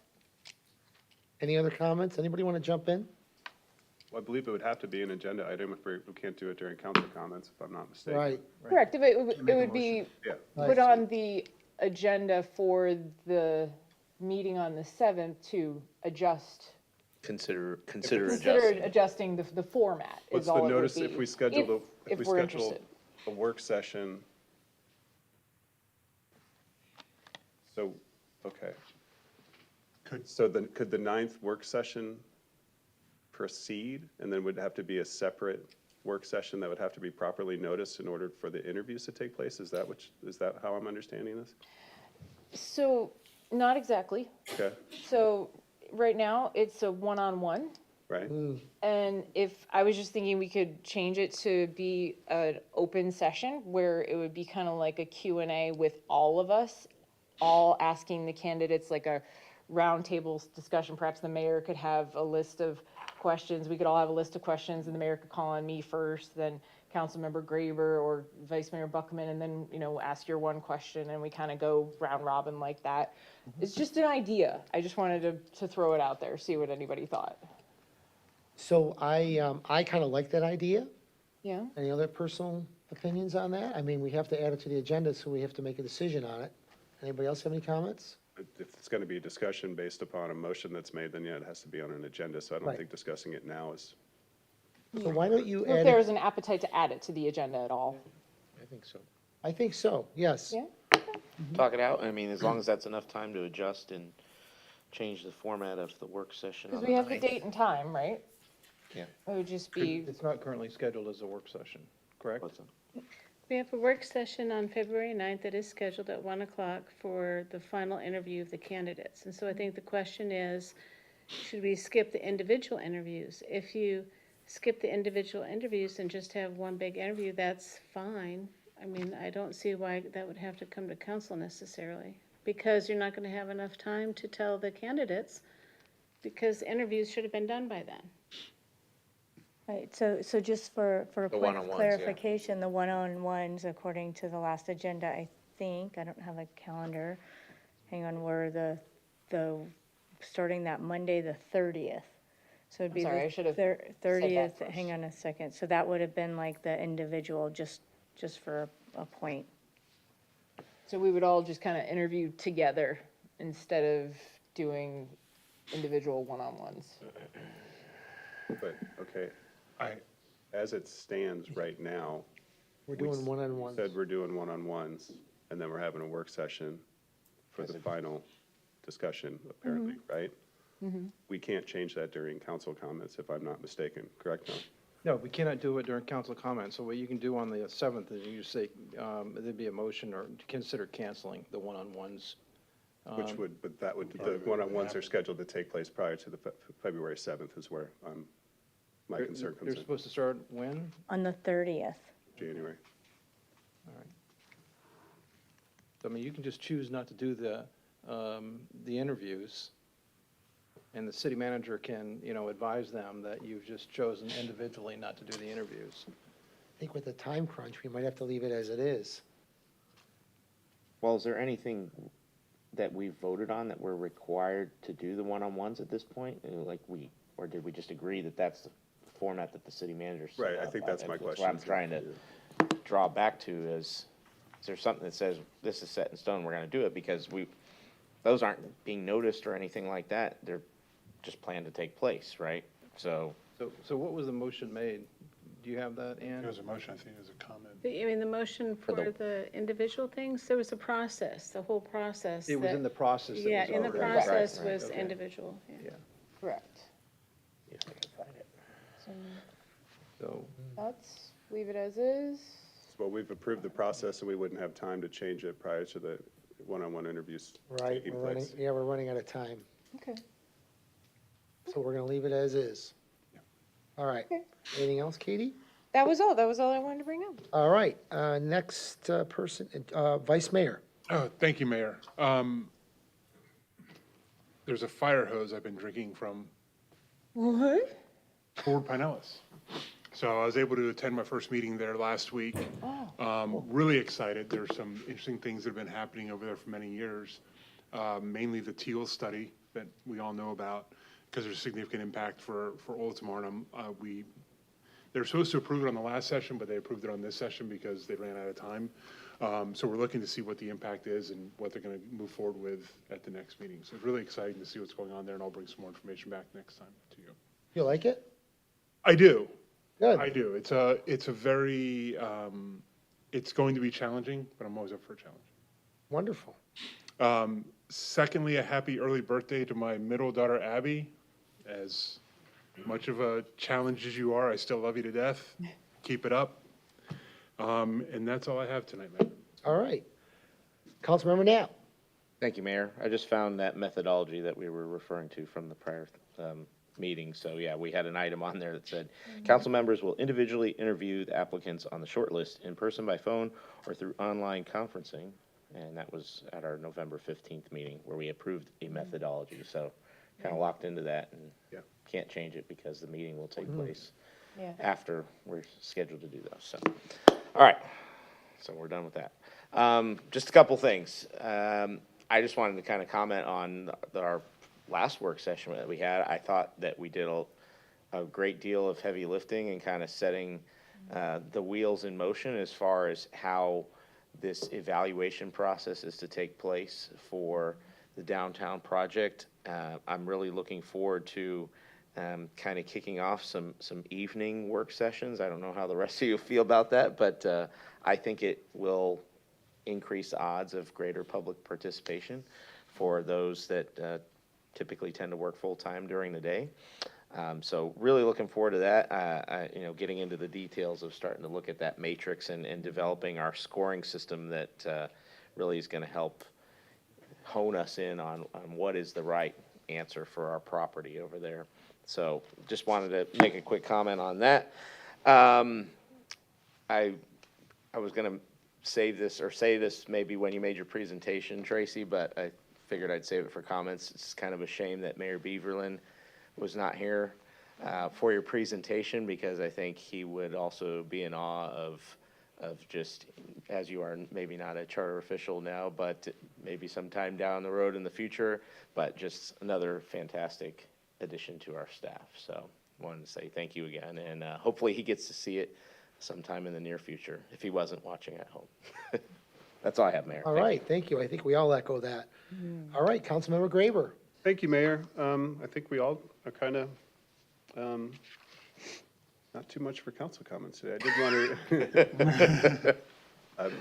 any other comments? Anybody want to jump in? Well, I believe it would have to be an agenda item if we can't do it during council comments, if I'm not mistaken. Right, Correct, but it would be Yeah. put on the agenda for the meeting on the 7th to adjust. Consider Consider adjusting. adjusting the format What's is all the it would notice be. if we schedule If we we're schedule interested. a work session? So, okay. So then, could the 9th work session proceed? And then would have to be a separate work session that would have to be properly noticed in order for the interviews to take place? Is that how I'm understanding this? So, not exactly. Okay, So, right now, it's a one-on-one. right? And if, I was just thinking we could change it to be an open session where it would be kind of like a Q&A with all of us, all asking the candidates like a roundtable discussion. Perhaps the mayor could have a list of questions. We could all have a list of questions, and the mayor could call on me first, then Councilmember Graber or Vice Mayor Buckman, and then, ask your one question, and we kind of go round robin like that. It's just an idea. I just wanted to throw it out there, see what anybody thought. So I kind of like that idea. Yeah? Any other personal opinions on that? I mean, we have to add it to the agenda, so we have to make a decision on it. Anybody else have any comments? If it's going to be a discussion based upon a motion that's made, then yeah, it has to be on an agenda. So I don't Right. think discussing it now is, So why don't you If add there it? is an appetite to add it to the agenda at all. I think so. I think so, yes. Yeah? Talk it out. I mean, as long as that's enough time to adjust and change the format of the work session. Because on we have the 9th. date and time, right? Yeah. It would just be, It's not currently scheduled as a work session, correct? What's that? We have a work session on February 9th that is scheduled at 1 o'clock for the final interview of the candidates. And so I think the question is, should we skip the individual interviews? If you skip the individual interviews and just have one big interview, that's fine. I mean, I don't see why that would have to come to council necessarily, because you're not going to have enough time to tell the candidates, because interviews should have been done by then. Right, so just for a The point of one-on-ones, yeah. clarification, the one-on-ones, according to the last agenda, I don't have a calendar, hang on, were starting that Monday, the 30th. So it'd I'm be sorry, I the should have said that 30th, first. hang on a second, so that would have been like the individual, just for a point. so we would all just kind of interview together instead of doing individual one-on-ones. but, okay, I, as it stands right now, We're doing one-on-ones. said we're doing one-on-ones, and then we're having a work session for the final discussion, apparently, right? We can't change that during council comments, if I'm not mistaken, correct, no? No, we cannot do it during council comments. So what you can do on the 7th is you say, there'd be a motion or consider canceling the one-on-ones. Which would, but that would, the one-on-ones are scheduled to take place prior to the February 7th is where my concern They're comes in, supposed to start when? On the 30th. January. All right. So, I mean, you can just choose not to do the interviews, and the city manager can, advise them that you've just chosen individually not to do the interviews. I think with the time crunch, we might have to leave it as it is. Well, is there anything that we voted on that we're required to do the one-on-ones at this point? Or did we just agree that that's the format that the city manager set Right, I up? think that's my What I'm question. trying to draw back to is there something that says this is set in stone, we're gonna do it? Because those aren't being noticed or anything like that. They're just planned to take place, right? So, So what was the motion made? Do you have that, Ann? it was a motion, I think it was a comment. I mean, the motion for the individual things, there was a process, the whole process. It was that- in the process. that Yeah, was in the already- process Right, right, was okay. individual, yeah. Yeah, Correct. if I can find it. so, Let's leave it as is. Well, we've approved the process, and we wouldn't have time to change it prior to the one-on-one interviews Right, taking we're running, place. yeah, we're running out of time. Okay. So we're gonna leave it as is. All right. Okay. Anything else, Katie? That was all I wanted to bring up. All right, next person, Vice Mayor. Oh, thank you, Mayor. There's a fire hose I've been drinking from What? Fort Pinellas. So I was able to attend my first meeting there last week. Really excited. There's some interesting things that have been happening over there for many years. Mainly the teal study that we all know about, because there's a significant impact for Oldsmar. And they were supposed to approve it on the last session, but they approved it on this session because they ran out of time. So we're looking to see what the impact is and what they're going to move forward with at the next meeting. So it's really exciting to see what's going on there, and I'll bring some more information back next time to you. You like it? I do. Good. I do. It's a very, it's going to be challenging, but I'm always up for a challenge. Wonderful. Secondly, a happy early birthday to my middle daughter, Abby. As much of a challenge as you are, I still love you to death. Keep it up. And that's all I have tonight, man. All right. Councilmember Now. Thank you, Mayor. I just found that methodology that we were referring to from the prior meeting. So, yeah, we had an item on there that said, council members will individually interview the applicants on the short list in person, by phone, or through online conferencing. And that was at our November 15th meeting where we approved a methodology. So kind of locked into that and Yeah. can't change it because the meeting will take Mm-hmm. place Yeah. after we're scheduled to do those, so. All right, so we're done with that. Just a couple things. I just wanted to kind of comment on our last work session that we had. I thought that we did a great deal of heavy lifting and kind of setting the wheels in motion as far as how this evaluation process is to take place for the downtown project. I'm really looking forward to kind of kicking off some evening work sessions. I don't know how the rest of you feel about that, but I think it will increase the odds of greater public participation for those that typically tend to work full-time during the day. So really looking forward to that, getting into the details of starting to look at that matrix and developing our scoring system that really is going to help hone us in on what is the right answer for our property over there. So just wanted to make a quick comment on that. I was going to save this or say this maybe when you made your presentation, Tracy, but I figured I'd save it for comments. It's kind of a shame that Mayor Beaverland was not here for your presentation, because I think he would also be in awe of just, as you are maybe not a charter official now, but maybe sometime down the road in the future, but just another fantastic addition to our staff. So wanted to say thank you again, and hopefully he gets to see it sometime in the near future if he wasn't watching at home. That's all I have, Mayor. All right, thank you. I think we all echo that. All right, Councilmember Graber. Thank you, Mayor. I think we all are kind of, not too much for council comments today. I did want to,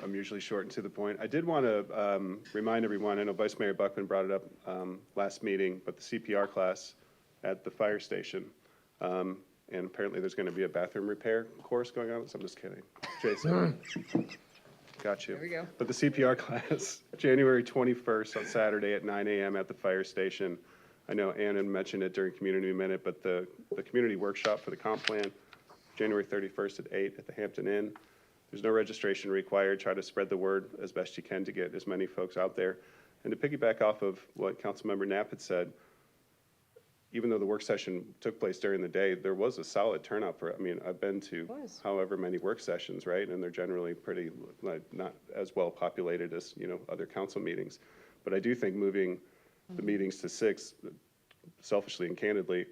I'm usually short and to the point. I did want to remind everyone, I know Vice Mayor Buckman brought it up last meeting, but the CPR class at the fire station, and apparently there's going to be a bathroom repair course going on, so I'm just kidding. Jason. Got you. There we go. But the CPR class, January 21st on Saturday at 9 a.m. at the fire station. I know Ann had mentioned it during Community Minute, but the community workshop for the comp plan, January 31st at 8 at the Hampton Inn. There's no registration required. Try to spread the word as best you can to get as many folks out there. And to piggyback off of what Councilmember Knapp had said, even though the work session took place during the day, there was a solid turnout for it. I mean, I've been to however many work sessions, right? And they're generally pretty, like, not as well populated as, other council meetings. But I do think moving the meetings to 6, selfishly and candidly,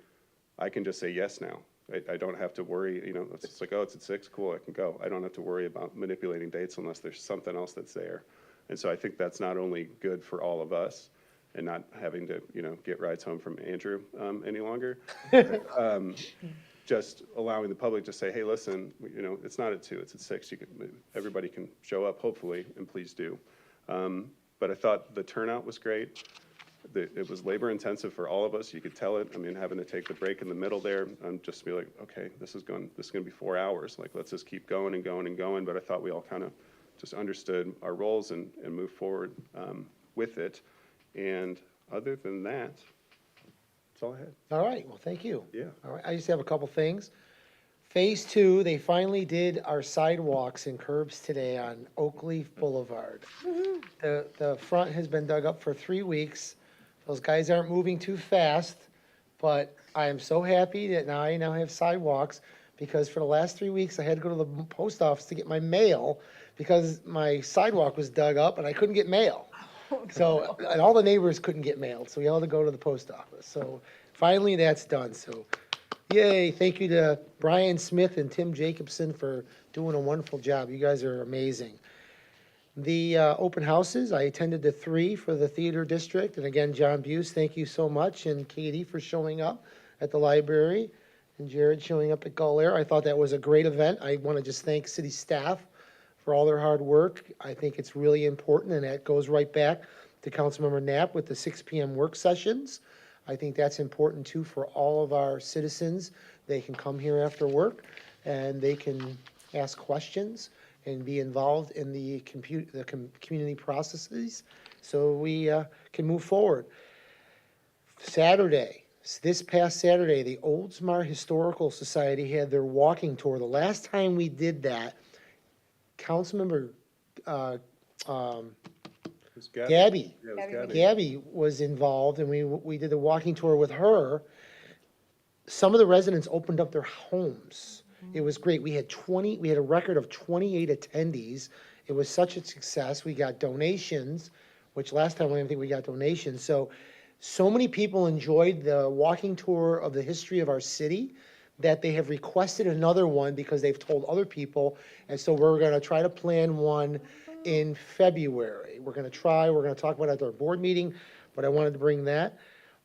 I can just say yes now. I don't have to worry, it's just like, oh, it's at 6, cool, I can go. I don't have to worry about manipulating dates unless there's something else that's there. And so I think that's not only good for all of us, and not having to, get rides home from Andrew any longer. Just allowing the public to say, hey, listen, it's not at 2, it's at 6. Everybody can show up, hopefully, and please do. But I thought the turnout was great. It was labor intensive for all of us. You could tell it. I mean, having to take the break in the middle there and just be like, okay, this is going to be 4 hours. Like, let's just keep going and going and going. But I thought we all kind of just understood our roles and moved forward with it. And other than that, that's all I had. All right, well, thank you. Yeah. All right, I just have a couple things. Phase 2, they finally did our sidewalks and curbs today on Oakleaf Boulevard. The front has been dug up for 3 weeks. Those guys aren't moving too fast, but I am so happy that I now have sidewalks, because for the last 3 weeks, I had to go to the post office to get my mail because my sidewalk was dug up and I couldn't get mail. So, and all the neighbors couldn't get mailed, so we all had to go to the post office. So finally, that's done, so yay. Thank you to Brian Smith and Tim Jacobson for doing a wonderful job. You guys are amazing. The open houses, I attended the 3 for the theater district, and again, John Buse, thank you so much, and Katie for showing up at the library, and Jared showing up at Gull Air. I thought that was a great event. I want to just thank city staff for all their hard work. I think it's really important, and that goes right back to Councilmember Knapp with the 6 p.m. work sessions. I think that's important too for all of our citizens. They can come here after work and they can ask questions and be involved in the community processes, so we can move forward. Saturday, this past Saturday, the Oldsmar Historical Society had their walking tour. The last time we did that, Councilmember It's Gabby. Gabby. Yeah, it was Gabby. Gabby was involved, and we did a walking tour with her. Some of the residents opened up their homes. It was great. We had a record of 28 attendees. It was such a success. We got donations, which last time I didn't think we got donations. So many people enjoyed the walking tour of the history of our city that they have requested another one because they've told other people. And so we're gonna try to plan one in February. We're gonna talk about it at our board meeting, but I wanted to bring that.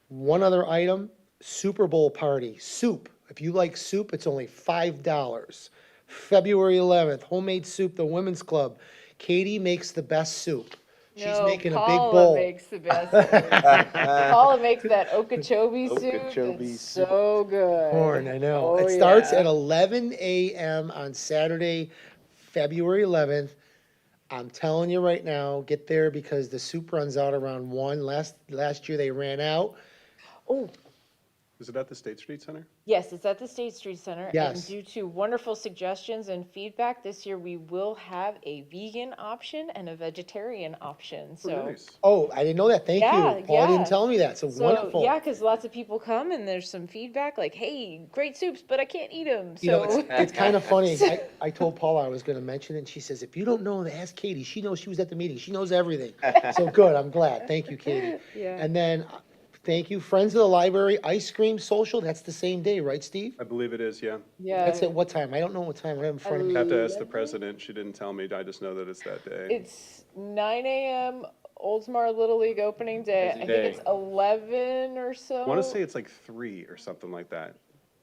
One other item, Super Bowl party, soup. If you like soup, it's only $5. February 11th, homemade soup, the Women's Club. Katie makes the best soup. She's making a big Paula bowl. makes the best soup. Paula makes that Okeechobee soup. Okeechobee It's soup. so good. Corn, I know. Oh, It starts yeah. at 11 a.m. on Saturday, February 11th. I'm telling you right now, get there because the soup runs out around 1. Last year they ran out. Oh, Was it at the State Street Center? yes, it's at the State Street Center. Yes. And due to wonderful suggestions and feedback, this year we will have a vegan option and a vegetarian option. So, Nice. Oh, I didn't know that. Thank Yeah, you. Paul yeah. didn't tell me that. So wonderful. yeah, because lots of people come and there's some feedback like, hey, great soups, but I can't eat them. You know, So, it's kind of funny. I told Paula I was going to mention it, and she says, if you don't know, ask Katie. She knows, she was at the meeting. She knows everything. So good, I'm glad. Thank you, Katie. Yeah. And then, thank you, Friends of the Library Ice Cream Social. That's the same day, right, Steve? I believe it is, yeah. yeah. That's at what time? I don't know what time. I have it in front of me. Have to ask the president. She didn't tell me. I just know that it's that day. It's 9 a.m. Oldsmar Little League opening day. Busy I day. think it's 11 or so. I want to say it's like 3 or something like that.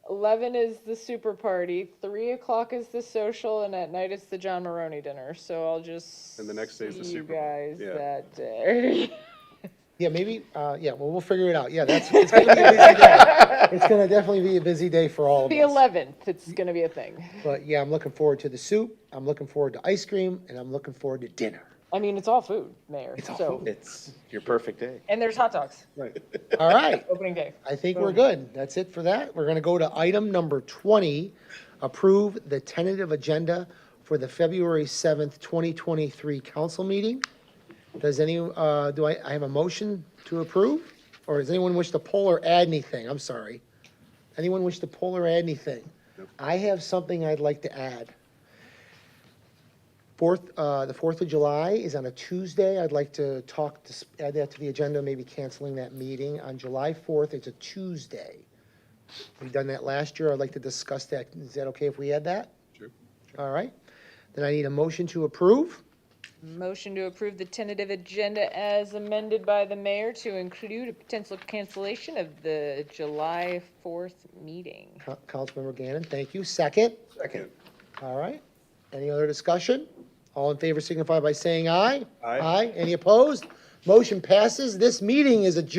11 is the super party, 3 o'clock is the social, and at night it's the John Maroney dinner. So I'll just And the next day is the see you Super Bowl. guys Yeah. that day. Yeah, maybe, well, we'll figure it out. Yeah, it's gonna be a busy day. It's gonna definitely be a busy day for all of The us. 11th, it's gonna be a thing. But yeah, I'm looking forward to the soup, I'm looking forward to ice cream, and I'm looking forward to dinner. I mean, it's all food, Mayor. It's all so. food. It's your perfect day. And there's hot dogs, All right, opening day. I think we're good. That's it for that. We're gonna go to item number 20, approve the tentative agenda for the February 7th, 2023 council meeting. Does I have a motion to approve? Or does anyone wish to pull or add anything? I'm sorry. Anyone wish to pull or add anything? I have something I'd like to add. The 4th of July is on a Tuesday. I'd like to add that to the agenda, maybe canceling that meeting. On July 4th, it's a Tuesday. We've done that last year. I'd like to discuss that. Is that okay if we add that? Sure. All right. Then I need a motion to approve. Motion to approve the tentative agenda as amended by the mayor to include a potential cancellation of the July 4th meeting. Councilmember Gannon, thank you. Second? Second. All right. Any other discussion? All in favor signify by saying aye. Aye. Aye. Any opposed? Motion passes. This meeting is adjourned.